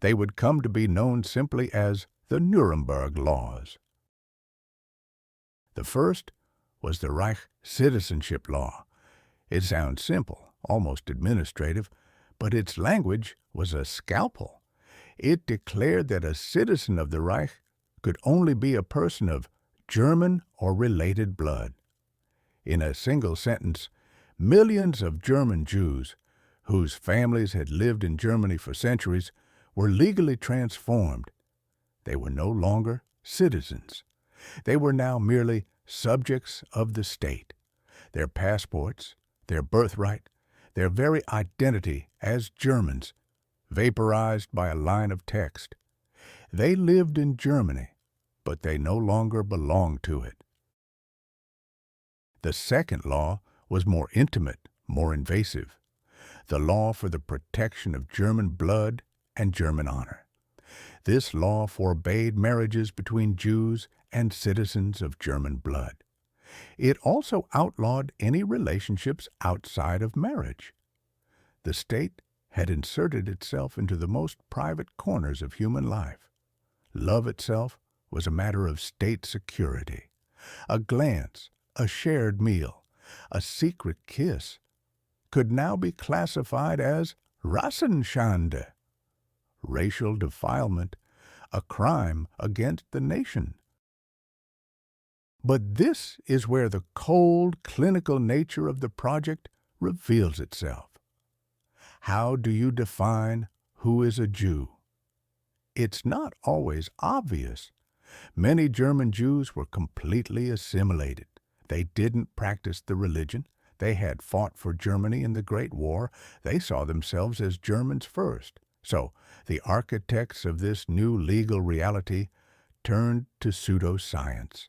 They would come to be known simply as the Nuremberg Laws. The first was the Reich Citizenship Law. It sounds simple, almost administrative, but its language was a scalpel. It declared that a citizen of the Reich could only be a person of German or related blood. In a single sentence, Millions of German Jews, whose families had lived in Germany for centuries, were legally transformed. They were no longer citizens. They were now merely subjects of the state. Their passports, their birthright, their very identity as Germans, vaporized by a line of text. They lived in Germany, but they no longer belonged to it. The second law was more intimate, more invasive. The law for the protection of German blood and German honor. This law forbade marriages between Jews and citizens of German blood. It also outlawed any relationships outside of marriage. The state had inserted itself into the most private corners of human life. Love itself was a matter of state security. A glance, a shared meal, a secret kiss could now be classified as Rassenschande, racial defilement, a crime against the nation. But this is where the cold, clinical nature of the project reveals itself. How do you define who is a Jew? It's not always obvious. Many German Jews were completely assimilated. They didn't practice the religion. They had fought for Germany in the Great War. They saw themselves as Germans first. So the architects of this new legal reality turned to pseudoscience.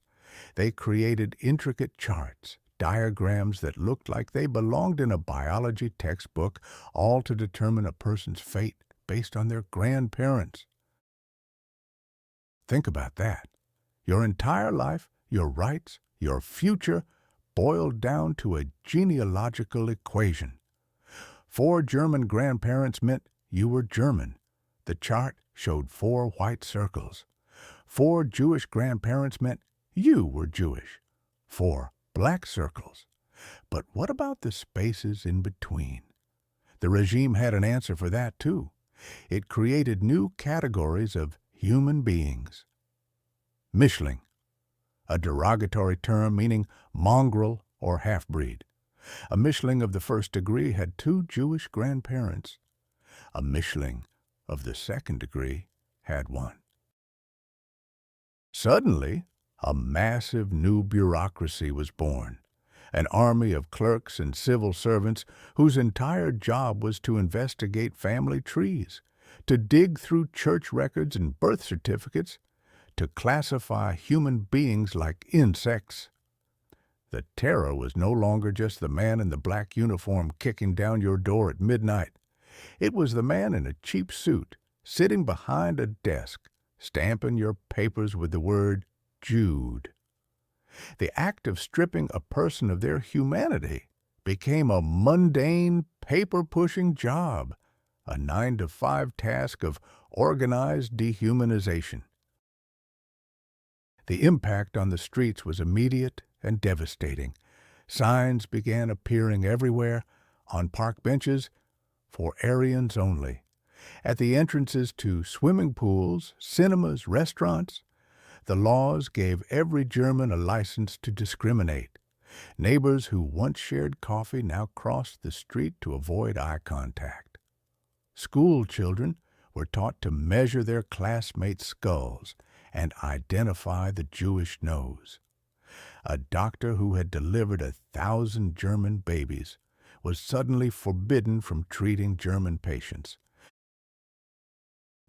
They created intricate charts, diagrams that looked like they belonged in a biology textbook, all to determine a person's fate based on their grandparents. Think about that. Your entire life, your rights, your future, boiled down to a genealogical equation. 4 German grandparents meant you were German. The chart showed 4 white circles. 4 Jewish grandparents meant you were Jewish. 4 black circles. But what about the spaces in between? The regime had an answer for that, too. It created new categories of human beings. Mischling, a derogatory term meaning mongrel or half-breed. A Mischling of the first degree had 2 Jewish grandparents. A Mischling of the second degree had 1. Suddenly, a massive new bureaucracy was born, an army of clerks and civil servants whose entire job was to investigate family trees, to dig through church records and birth certificates, to classify human beings like insects. The terror was no longer just the man in the black uniform kicking down your door at midnight. It was the man in a cheap suit, sitting behind a desk, stamping your papers with the word Jude. The act of stripping a person of their humanity became a mundane, paper-pushing job, a 9-to-5 task of organized dehumanization. The impact on the streets was immediate and devastating. Signs began appearing everywhere, on park benches, for Aryans only. At the entrances to swimming pools, cinemas, restaurants, the laws gave every German a license to discriminate. Neighbors who once shared coffee now crossed the street to avoid eye contact. School children were taught to measure their classmates' skulls and identify the Jewish nose. A doctor who had delivered 1,000 German babies was suddenly forbidden from treating German patients.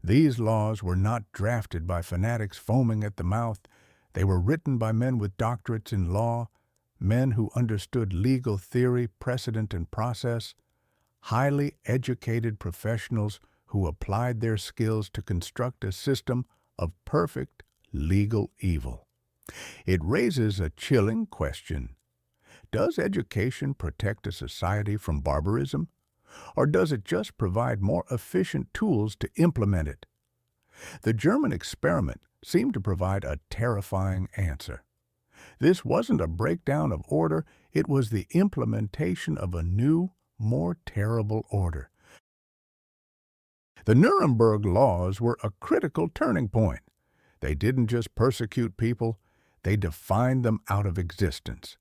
These laws were not drafted by fanatics foaming at the mouth. They were written by men with doctorates in law, men who understood legal theory, precedent, and process, highly educated professionals who applied their skills to construct a system of perfect legal evil. It raises a chilling question. Does education protect a society from barbarism? Or does it just provide more efficient tools to implement it? The German experiment seemed to provide a terrifying answer. This wasn't a breakdown of order, it was the implementation of a new, more terrible order. The Nuremberg laws were a critical turning point. They didn't just persecute people, they defined them out of existence.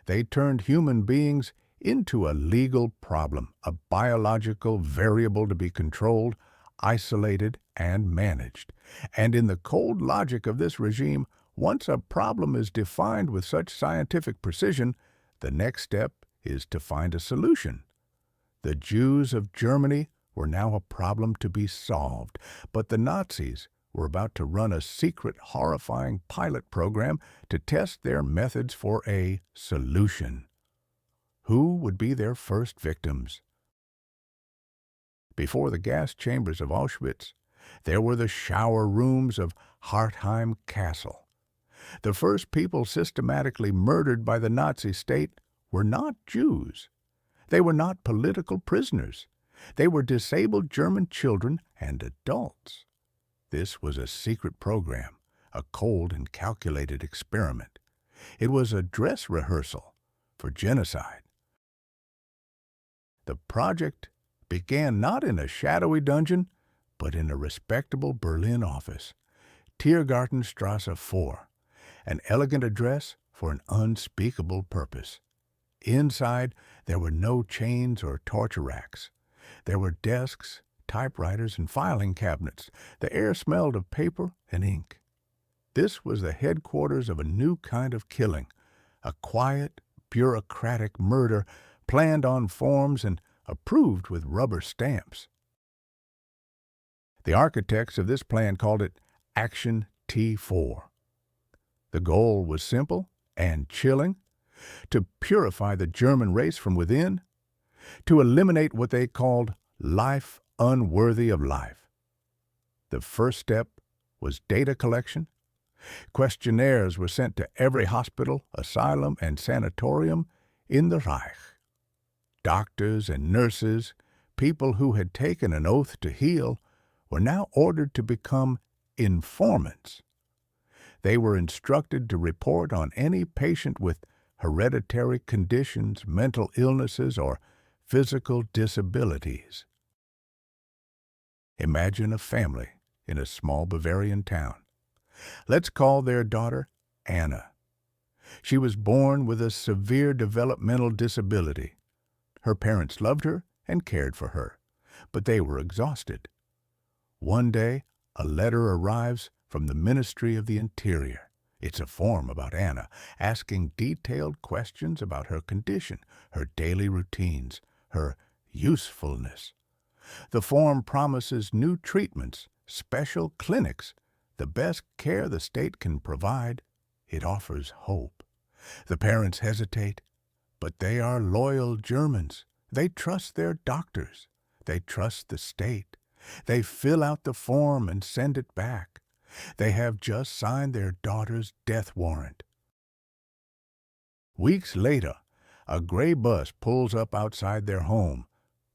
They turned human beings into a legal problem, a biological variable to be controlled, isolated, and managed. And in the cold logic of this regime, once a problem is defined with such scientific precision, the next step is to find a solution. The Jews of Germany were now a problem to be solved, but the Nazis were about to run a secret, horrifying pilot program to test their methods for a solution. Who would be their first victims? Before the gas chambers of Auschwitz, there were the shower rooms of Hartheim Castle. The first people systematically murdered by the Nazi state were not Jews. They were not political prisoners. They were disabled German children and adults. This was a secret program, a cold and calculated experiment. It was a dress rehearsal for genocide. The project began not in a shadowy dungeon, but in a respectable Berlin office, Tiergartenstrasse 4, an elegant address for an unspeakable purpose. Inside, there were no chains or torture racks. There were desks, typewriters, and filing cabinets. The air smelled of paper and ink. This was the headquarters of a new kind of killing, a quiet, bureaucratic murder planned on forms and approved with rubber stamps. The architects of this plan called it Aktion T4. The goal was simple and chilling: to purify the German race from within, to eliminate what they called life unworthy of life. The first step was data collection. Questionnaires were sent to every hospital, asylum, and sanatorium in the Reich. Doctors and nurses, people who had taken an oath to heal, were now ordered to become informants. They were instructed to report on any patient with hereditary conditions, mental illnesses, or physical disabilities. Imagine a family in a small Bavarian town. Let's call their daughter Anna. She was born with a severe developmental disability. Her parents loved her and cared for her, but they were exhausted. One day, a letter arrives from the Ministry of the Interior. It's a form about Anna, asking detailed questions about her condition, her daily routines, her usefulness. The form promises new treatments, special clinics, the best care the state can provide. It offers hope. The parents hesitate, but they are loyal Germans. They trust their doctors. They trust the state. They fill out the form and send it back. They have just signed their daughter's death warrant. Weeks later, a gray bus pulls up outside their home.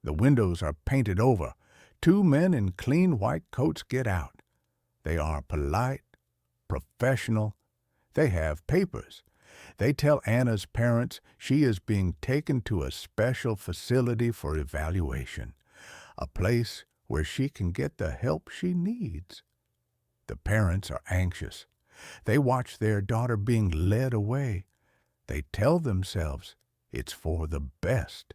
The windows are painted over. Two men in clean white coats get out. They are polite, professional. They have papers. They tell Anna's parents she is being taken to a special facility for evaluation, a place where she can get the help she needs. The parents are anxious. They watch their daughter being led away. They tell themselves it's for the best.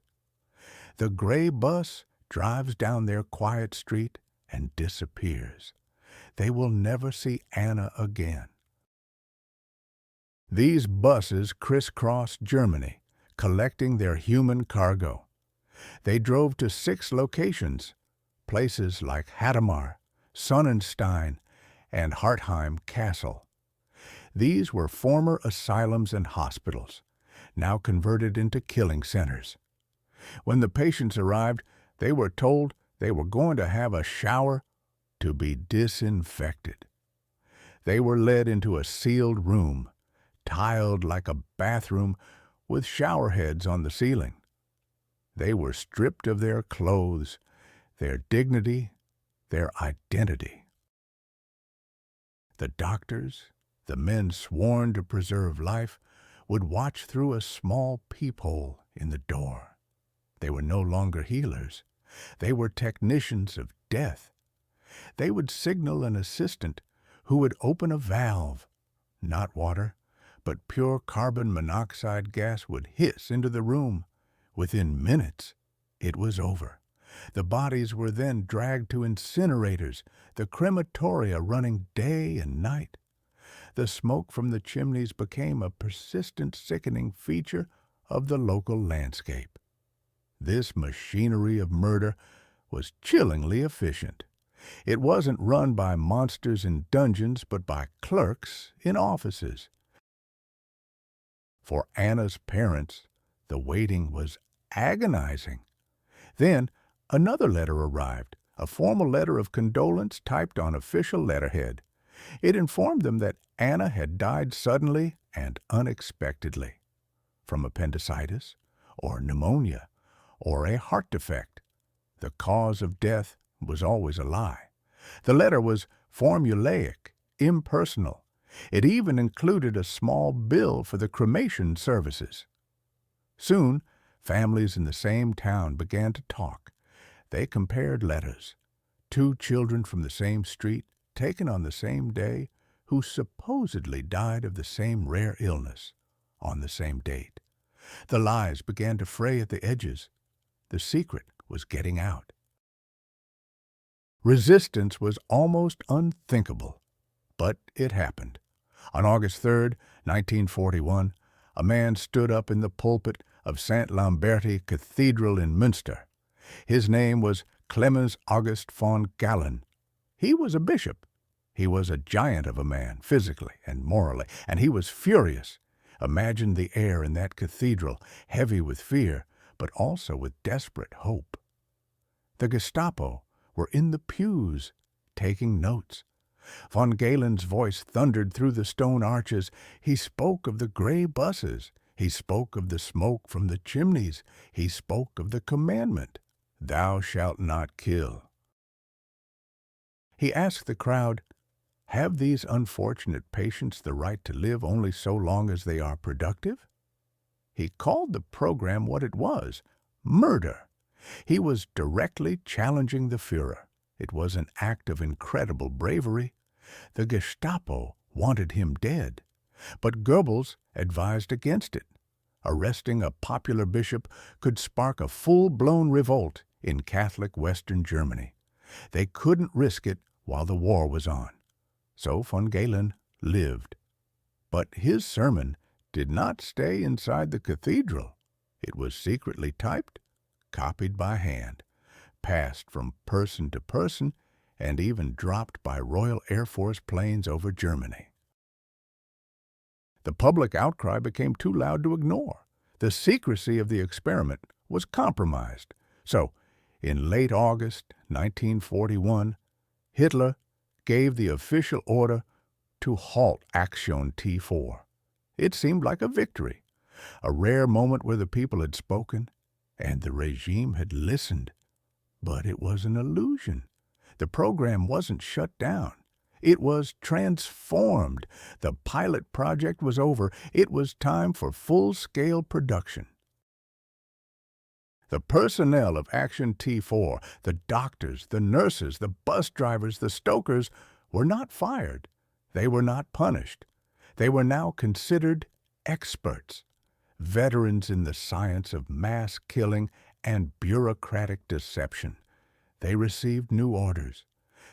The gray bus drives down their quiet street and disappears. They will never see Anna again. These buses crisscrossed Germany, collecting their human cargo. They drove to 6 locations, places like Hadamar, Sonnenstein, and Hartheim Castle. These were former asylums and hospitals, now converted into killing centers. When the patients arrived, they were told they were going to have a shower to be disinfected. They were led into a sealed room, tiled like a bathroom, with shower heads on the ceiling. They were stripped of their clothes, their dignity, their identity. The doctors, the men sworn to preserve life, would watch through a small peephole in the door. They were no longer healers. They were technicians of death. They would signal an assistant who would open a valve. Not water, but pure carbon monoxide gas would hiss into the room. Within minutes, it was over. The bodies were then dragged to incinerators, the crematoria running day and night. The smoke from the chimneys became a persistent, sickening feature of the local landscape. This machinery of murder was chillingly efficient. It wasn't run by monsters in dungeons, but by clerks in offices. For Anna's parents, the waiting was agonizing. Then another letter arrived, a formal letter of condolence typed on official letterhead. It informed them that Anna had died suddenly and unexpectedly, from appendicitis or pneumonia or a heart defect. The cause of death was always a lie. The letter was formulaic, impersonal. It even included a small bill for the cremation services. Soon, families in the same town began to talk. They compared letters. Two children from the same street, taken on the same day, who supposedly died of the same rare illness on the same date. The lies began to fray at the edges. The secret was getting out. Resistance was almost unthinkable, but it happened. On August 3, 1941, a man stood up in the pulpit of St. Lamberti Cathedral in Münster. His name was Clemens August von Galen. He was a bishop. He was a giant of a man, physically and morally, and he was furious. Imagine the air in that cathedral, heavy with fear, but also with desperate hope. The Gestapo were in the pews, taking notes. Von Galen's voice thundered through the stone arches. He spoke of the gray buses. He spoke of the smoke from the chimneys. He spoke of the commandment, "Thou shalt not kill." He asked the crowd, "Have these unfortunate patients the right to live only so long as they are productive?" He called the program what it was, murder. He was directly challenging the Führer. It was an act of incredible bravery. The Gestapo wanted him dead, but Goebbels advised against it. Arresting a popular bishop could spark a full-blown revolt in Catholic Western Germany. They couldn't risk it while the war was on. So von Galen lived. But his sermon did not stay inside the cathedral. It was secretly typed, copied by hand, passed from person to person, and even dropped by Royal Air Force planes over Germany. The public outcry became too loud to ignore. The secrecy of the experiment was compromised. So, in late August 1941, Hitler gave the official order to halt Aktion T4. It seemed like a victory, a rare moment where the people had spoken and the regime had listened. But it was an illusion. The program wasn't shut down. It was transformed. The pilot project was over. It was time for full-scale production. The personnel of Action T4, the doctors, the nurses, the bus drivers, the stokers, were not fired. They were not punished. They were now considered experts, veterans in the science of mass killing and bureaucratic deception. They received new orders.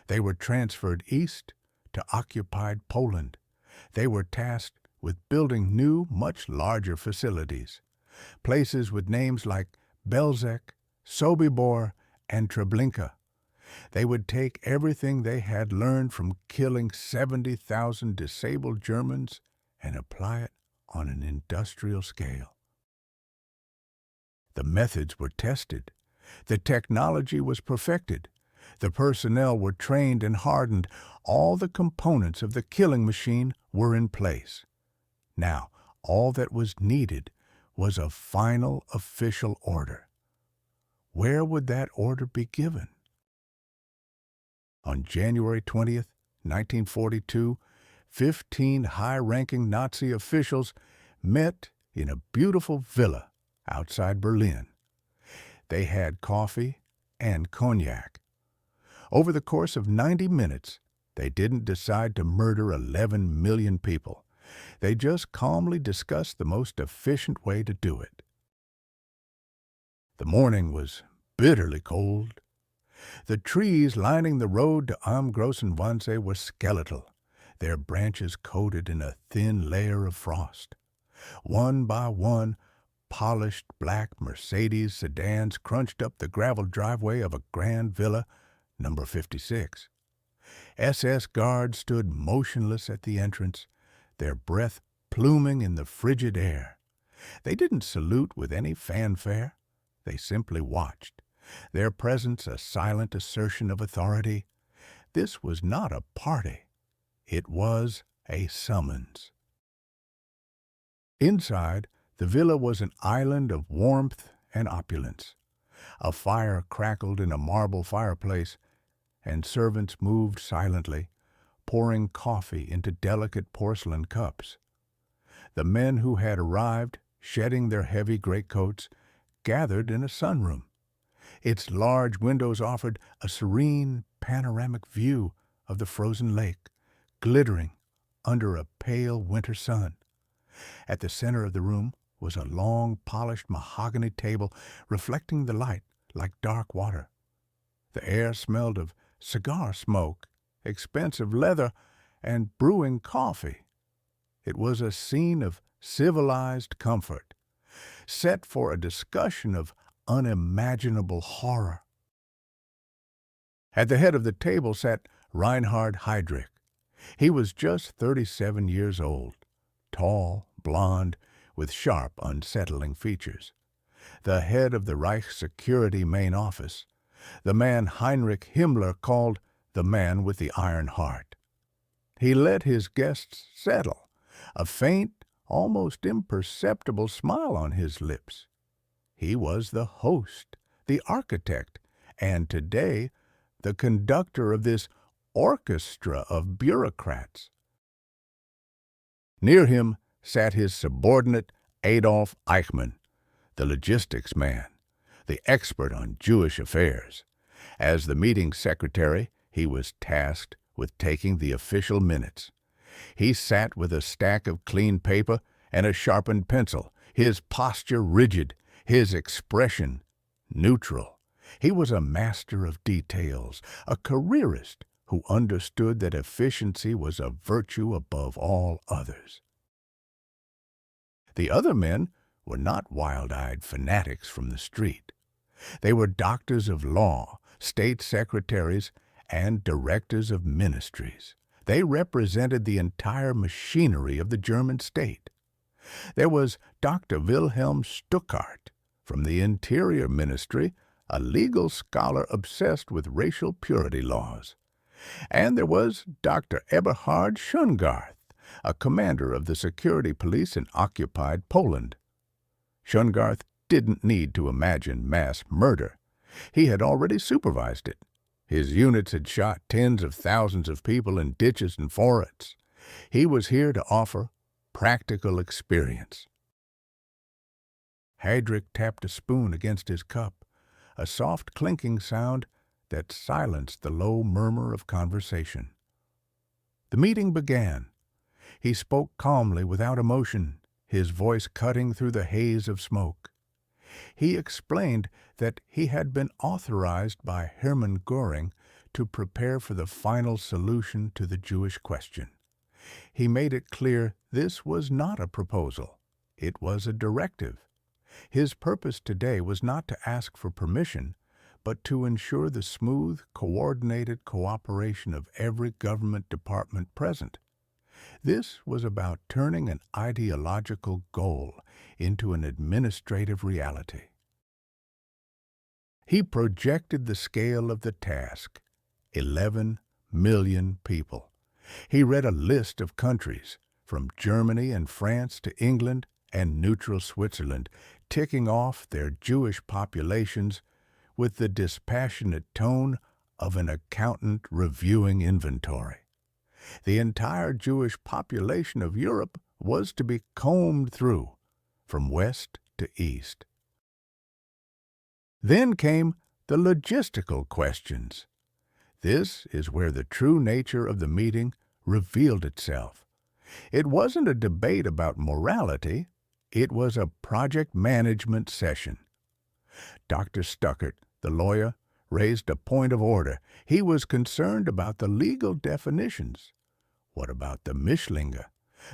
They were transferred east to occupied Poland. They were tasked with building new, much larger facilities, places with names like Belzec, Sobibor, and Treblinka. They would take everything they had learned from killing 70,000 disabled Germans and apply it on an industrial scale. The methods were tested. The technology was perfected. The personnel were trained and hardened. All the components of the killing machine were in place. Now, all that was needed was a final official order. Where would that order be given? On January 20th, 1942, 15 high-ranking Nazi officials met in a beautiful villa outside Berlin. They had coffee and cognac. Over the course of 90 minutes, they didn't decide to murder 11 million people. They just calmly discussed the most efficient way to do it. The morning was bitterly cold. The trees lining the road to Am Großen Wannsee were skeletal, their branches coated in a thin layer of frost. One by one, polished black Mercedes sedans crunched up the gravel driveway of a grand villa, number 56. SS guards stood motionless at the entrance, their breath pluming in the frigid air. They didn't salute with any fanfare. They simply watched, their presence a silent assertion of authority. This was not a party. It was a summons. Inside, the villa was an island of warmth and opulence. A fire crackled in a marble fireplace, and servants moved silently, pouring coffee into delicate porcelain cups. The men who had arrived, shedding their heavy greatcoats, gathered in a sunroom. Its large windows offered a serene, panoramic view of the frozen lake, glittering under a pale winter sun. At the center of the room was a long, polished mahogany table reflecting the light like dark water. The air smelled of cigar smoke, expensive leather, and brewing coffee. It was a scene of civilized comfort, set for a discussion of unimaginable horror. At the head of the table sat Reinhard Heydrich. He was just 37 years old, tall, blond, with sharp, unsettling features. The head of the Reich Security main office, the man Heinrich Himmler called the man with the iron heart. He let his guests settle, a faint, almost imperceptible smile on his lips. He was the host, the architect, and today the conductor of this orchestra of bureaucrats. Near him sat his subordinate Adolf Eichmann, the logistics man, the expert on Jewish affairs. As the meeting secretary, he was tasked with taking the official minutes. He sat with a stack of clean paper and a sharpened pencil, his posture rigid, his expression neutral. He was a master of details, a careerist who understood that efficiency was a virtue above all others. The other men were not wild-eyed fanatics from the street. They were doctors of law, state secretaries, and directors of ministries. They represented the entire machinery of the German state. There was Dr. Wilhelm Stuckart from the Interior Ministry, a legal scholar obsessed with racial purity laws. And there was Dr. Eberhard Schungarth, a commander of the security police in occupied Poland. Schungarth didn't need to imagine mass murder. He had already supervised it. His units had shot tens of thousands of people in ditches and forests. He was here to offer practical experience. Heydrich tapped a spoon against his cup, a soft clinking sound that silenced the low murmur of conversation. The meeting began. He spoke calmly without emotion, his voice cutting through the haze of smoke. He explained that he had been authorized by Hermann Göring to prepare for the final solution to the Jewish question. He made it clear this was not a proposal. It was a directive. His purpose today was not to ask for permission, but to ensure the smooth, coordinated cooperation of every government department present. This was about turning an ideological goal into an administrative reality. He projected the scale of the task, 11 million people. He read a list of countries, from Germany and France to England and neutral Switzerland, ticking off their Jewish populations with the dispassionate tone of an accountant reviewing inventory. The entire Jewish population of Europe was to be combed through, from west to east. Then came the logistical questions. This is where the true nature of the meeting revealed itself. It wasn't a debate about morality. It was a project management session. Dr. Stuckert, the lawyer, raised a point of order. He was concerned about the legal definitions. What about the Mischlinge,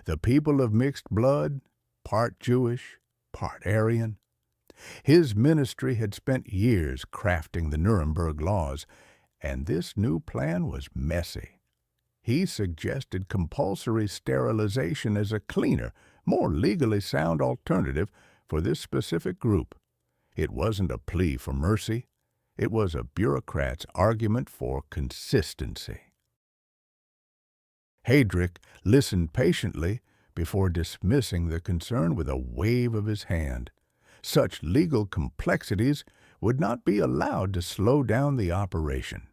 the people of mixed blood, part Jewish, part Aryan? His ministry had spent years crafting the Nuremberg laws, and this new plan was messy. He suggested compulsory sterilization as a cleaner, more legally sound alternative for this specific group. It wasn't a plea for mercy. It was a bureaucrat's argument for consistency. Heydrich listened patiently before dismissing the concern with a wave of his hand. Such legal complexities would not be allowed to slow down the operation.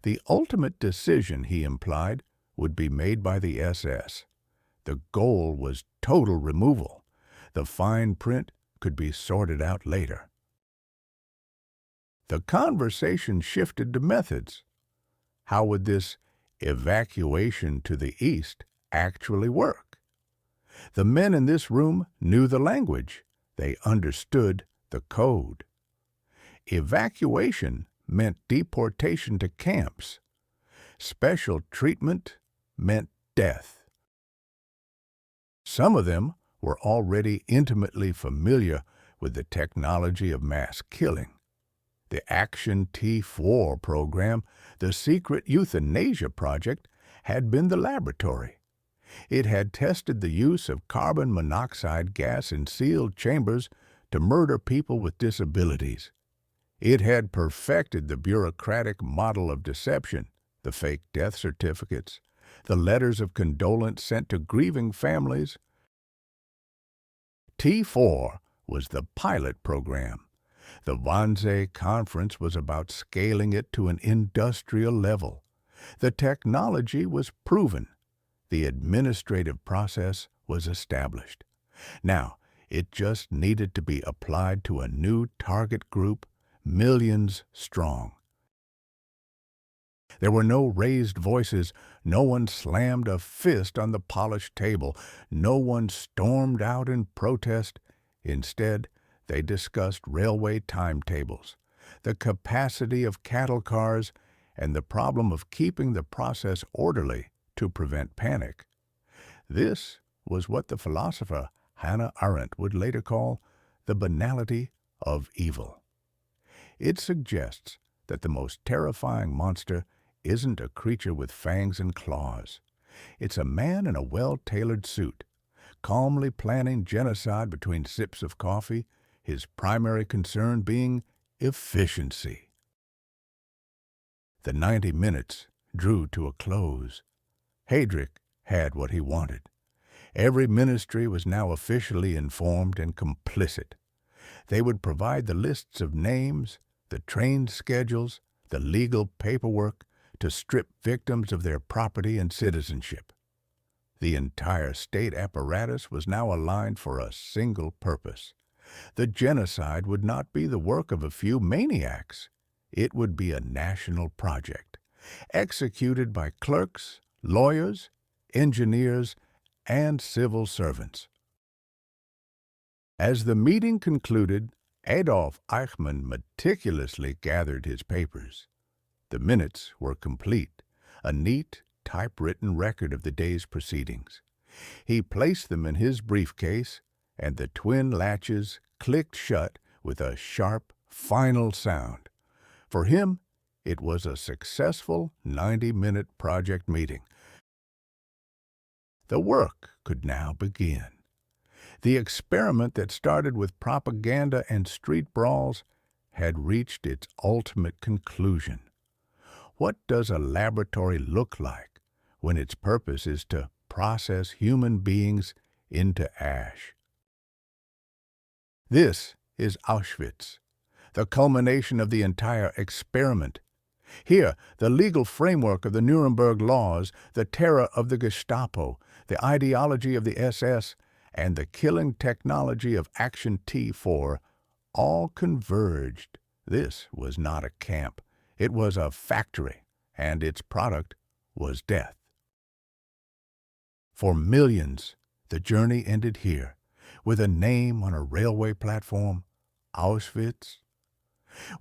The ultimate decision, he implied, would be made by the SS. The goal was total removal. The fine print could be sorted out later. The conversation shifted to methods. How would this evacuation to the east actually work? The men in this room knew the language. They understood the code. Evacuation meant deportation to camps. Special treatment meant death. Some of them were already intimately familiar with the technology of mass killing. The Aktion T4 program, the secret euthanasia project, had been the laboratory. It had tested the use of carbon monoxide gas in sealed chambers to murder people with disabilities. It had perfected the bureaucratic model of deception, the fake death certificates, the letters of condolence sent to grieving families. T4 was the pilot program. The Wannsee conference was about scaling it to an industrial level. The technology was proven. The administrative process was established. Now, it just needed to be applied to a new target group, millions strong. There were no raised voices. No one slammed a fist on the polished table. No one stormed out in protest. Instead, they discussed railway timetables, the capacity of cattle cars, and the problem of keeping the process orderly to prevent panic. This was what the philosopher Hannah Arendt would later call the banality of evil. It suggests that the most terrifying monster isn't a creature with fangs and claws. It's a man in a well-tailored suit, calmly planning genocide between sips of coffee, his primary concern being efficiency. The 90 minutes drew to a close. Heydrich had what he wanted. Every ministry was now officially informed and complicit. They would provide the lists of names, the train schedules, the legal paperwork to strip victims of their property and citizenship. The entire state apparatus was now aligned for a single purpose. The genocide would not be the work of a few maniacs. It would be a national project, executed by clerks, lawyers, engineers, and civil servants. As the meeting concluded, Adolf Eichmann meticulously gathered his papers. The minutes were complete, a neat, typewritten record of the day's proceedings. He placed them in his briefcase, and the twin latches clicked shut with a sharp, final sound. For him, it was a successful 90-minute project meeting. The work could now begin. The experiment that started with propaganda and street brawls had reached its ultimate conclusion. What does a laboratory look like when its purpose is to process human beings into ash? This is Auschwitz, the culmination of the entire experiment. Here, the legal framework of the Nuremberg laws, the terror of the Gestapo, the ideology of the SS, and the killing technology of Aktion T4 all converged. This was not a camp. It was a factory, and its product was death. For millions, the journey ended here, with a name on a railway platform, Auschwitz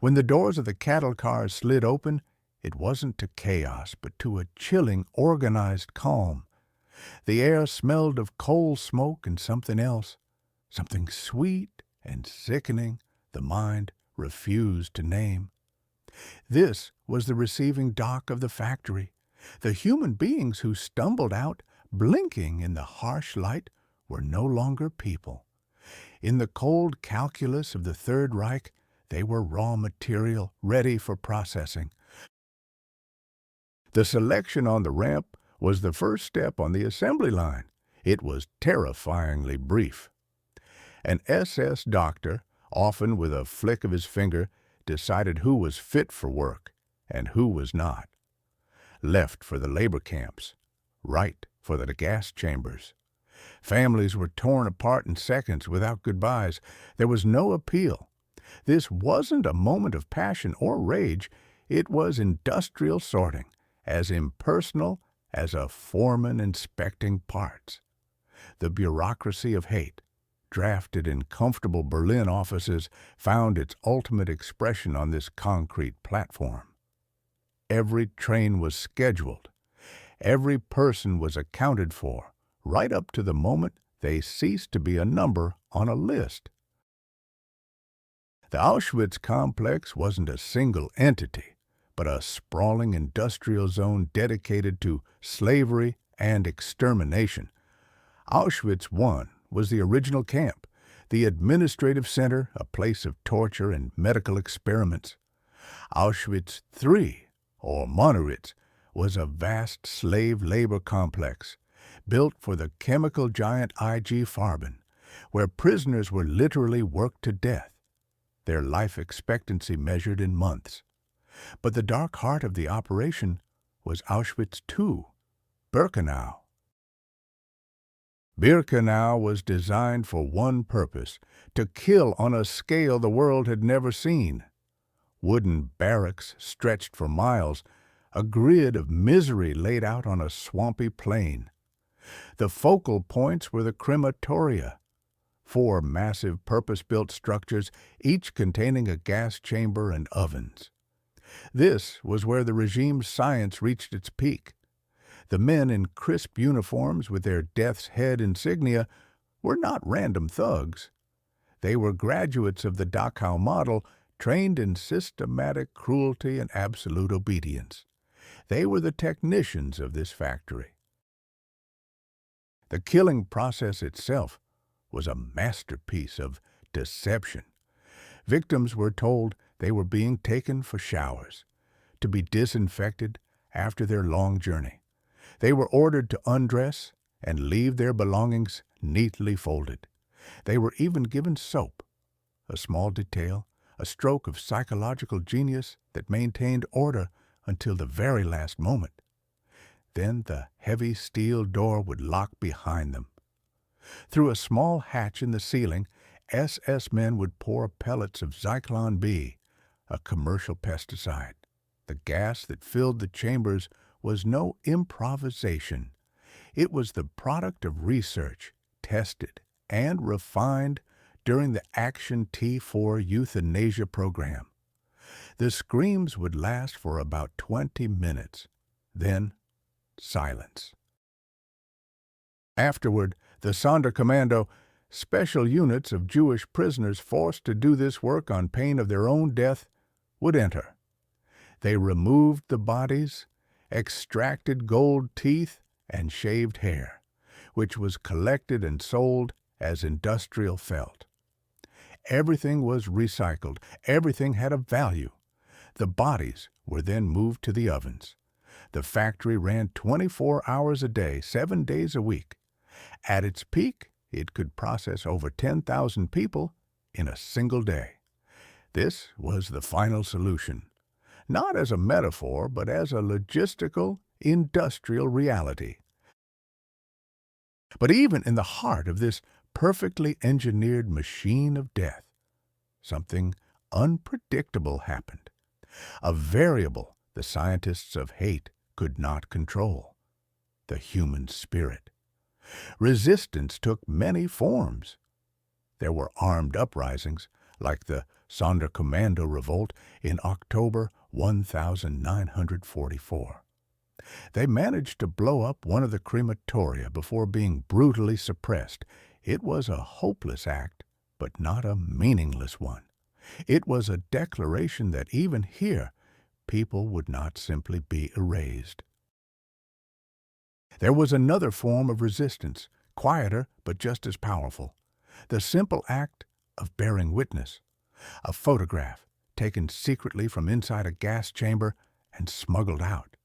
When the doors of the cattle cars slid open, it wasn't to chaos, but to a chilling, organized calm. The air smelled of coal smoke and something else, something sweet and sickening the mind refused to name. This was the receiving dock of the factory. The human beings who stumbled out, blinking in the harsh light, were no longer people. In the cold calculus of the Third Reich, they were raw material ready for processing. The selection on the ramp was the first step on the assembly line. It was terrifyingly brief. An SS doctor, often with a flick of his finger, decided who was fit for work and who was not. Left for the labor camps, right for the gas chambers. Families were torn apart in seconds without goodbyes. There was no appeal. This wasn't a moment of passion or rage. It was industrial sorting, as impersonal as a foreman inspecting parts. The bureaucracy of hate, drafted in comfortable Berlin offices, found its ultimate expression on this concrete platform. Every train was scheduled. Every person was accounted for, right up to the moment they ceased to be a number on a list. The Auschwitz complex wasn't a single entity, but a sprawling industrial zone dedicated to slavery and extermination. Auschwitz I was the original camp, the administrative center, a place of torture and medical experiments. Auschwitz III, or Monowitz, was a vast slave labor complex, built for the chemical giant IG Farben, where prisoners were literally worked to death, their life expectancy measured in months. But the dark heart of the operation was Auschwitz II, Birkenau. Birkenau was designed for one purpose, to kill on a scale the world had never seen. Wooden barracks stretched for miles, a grid of misery laid out on a swampy plain. The focal points were the crematoria, 4 massive purpose-built structures, each containing a gas chamber and ovens. This was where the regime's science reached its peak. The men in crisp uniforms with their death's head insignia were not random thugs. They were graduates of the Dachau model, trained in systematic cruelty and absolute obedience. They were the technicians of this factory. The killing process itself was a masterpiece of deception. Victims were told they were being taken for showers, to be disinfected after their long journey. They were ordered to undress and leave their belongings neatly folded. They were even given soap, a small detail, a stroke of psychological genius that maintained order until the very last moment. Then the heavy steel door would lock behind them. Through a small hatch in the ceiling, SS men would pour pellets of Zyklon B, a commercial pesticide. The gas that filled the chambers was no improvisation. It was the product of research, tested and refined during the Aktion T4 euthanasia program. The screams would last for about 20 minutes. Then, silence. Afterward, the Sonderkommando, special units of Jewish prisoners forced to do this work on pain of their own death, would enter. They removed the bodies, extracted gold teeth, and shaved hair, which was collected and sold as industrial felt. Everything was recycled. Everything had a value. The bodies were then moved to the ovens. The factory ran 24 hours a day, 7 days a week. At its peak, it could process over 10,000 people in a single day. This was the final solution, not as a metaphor, but as a logistical, industrial reality. But even in the heart of this perfectly engineered machine of death, something unpredictable happened. A variable the scientists of hate could not control: the human spirit. Resistance took many forms. There were armed uprisings, like the Sonderkommando revolt in October 1944. They managed to blow up one of the crematoria before being brutally suppressed. It was a hopeless act, but not a meaningless one. It was a declaration that even here, people would not simply be erased. There was another form of resistance, quieter but just as powerful. The simple act of bearing witness. A photograph taken secretly from inside a gas chamber and smuggled out.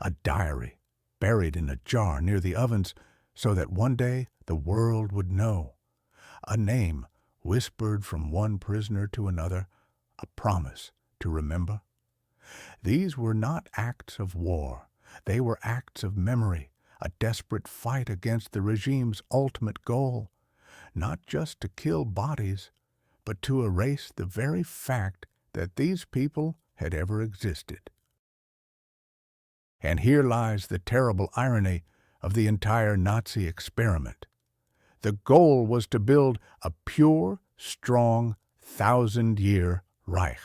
A diary buried in a jar near the ovens so that one day the world would know. A name whispered from one prisoner to another, a promise to remember. These were not acts of war. They were acts of memory, a desperate fight against the regime's ultimate goal, not just to kill bodies, but to erase the very fact that these people had ever existed. And here lies the terrible irony of the entire Nazi experiment. The goal was to build a pure, strong, 1,000-year Reich,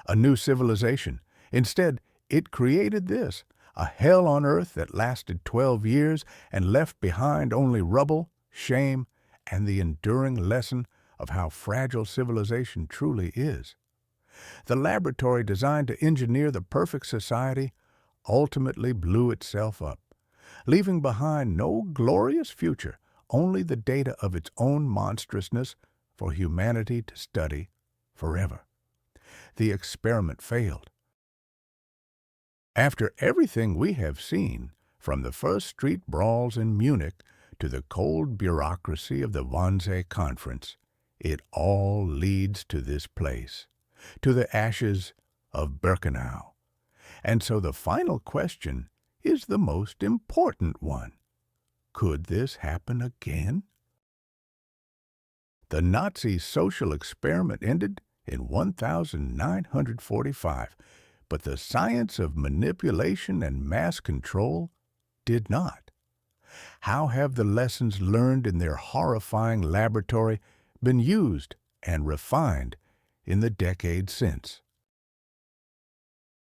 a new civilization. Instead, it created this, a hell on earth that lasted 12 years and left behind only rubble, shame, and the enduring lesson of how fragile civilization truly is. The laboratory designed to engineer the perfect society ultimately blew itself up, leaving behind no glorious future, only the data of its own monstrousness for humanity to study forever. The experiment failed. After everything we have seen, from the first street brawls in Munich to the cold bureaucracy of the Wannsee Conference, it all leads to this place, to the ashes of Birkenau. And so the final question is the most important one. Could this happen again? The Nazi social experiment ended in 1945, but the science of manipulation and mass control did not. How have the lessons learned in their horrifying laboratory been used and refined in the decades since?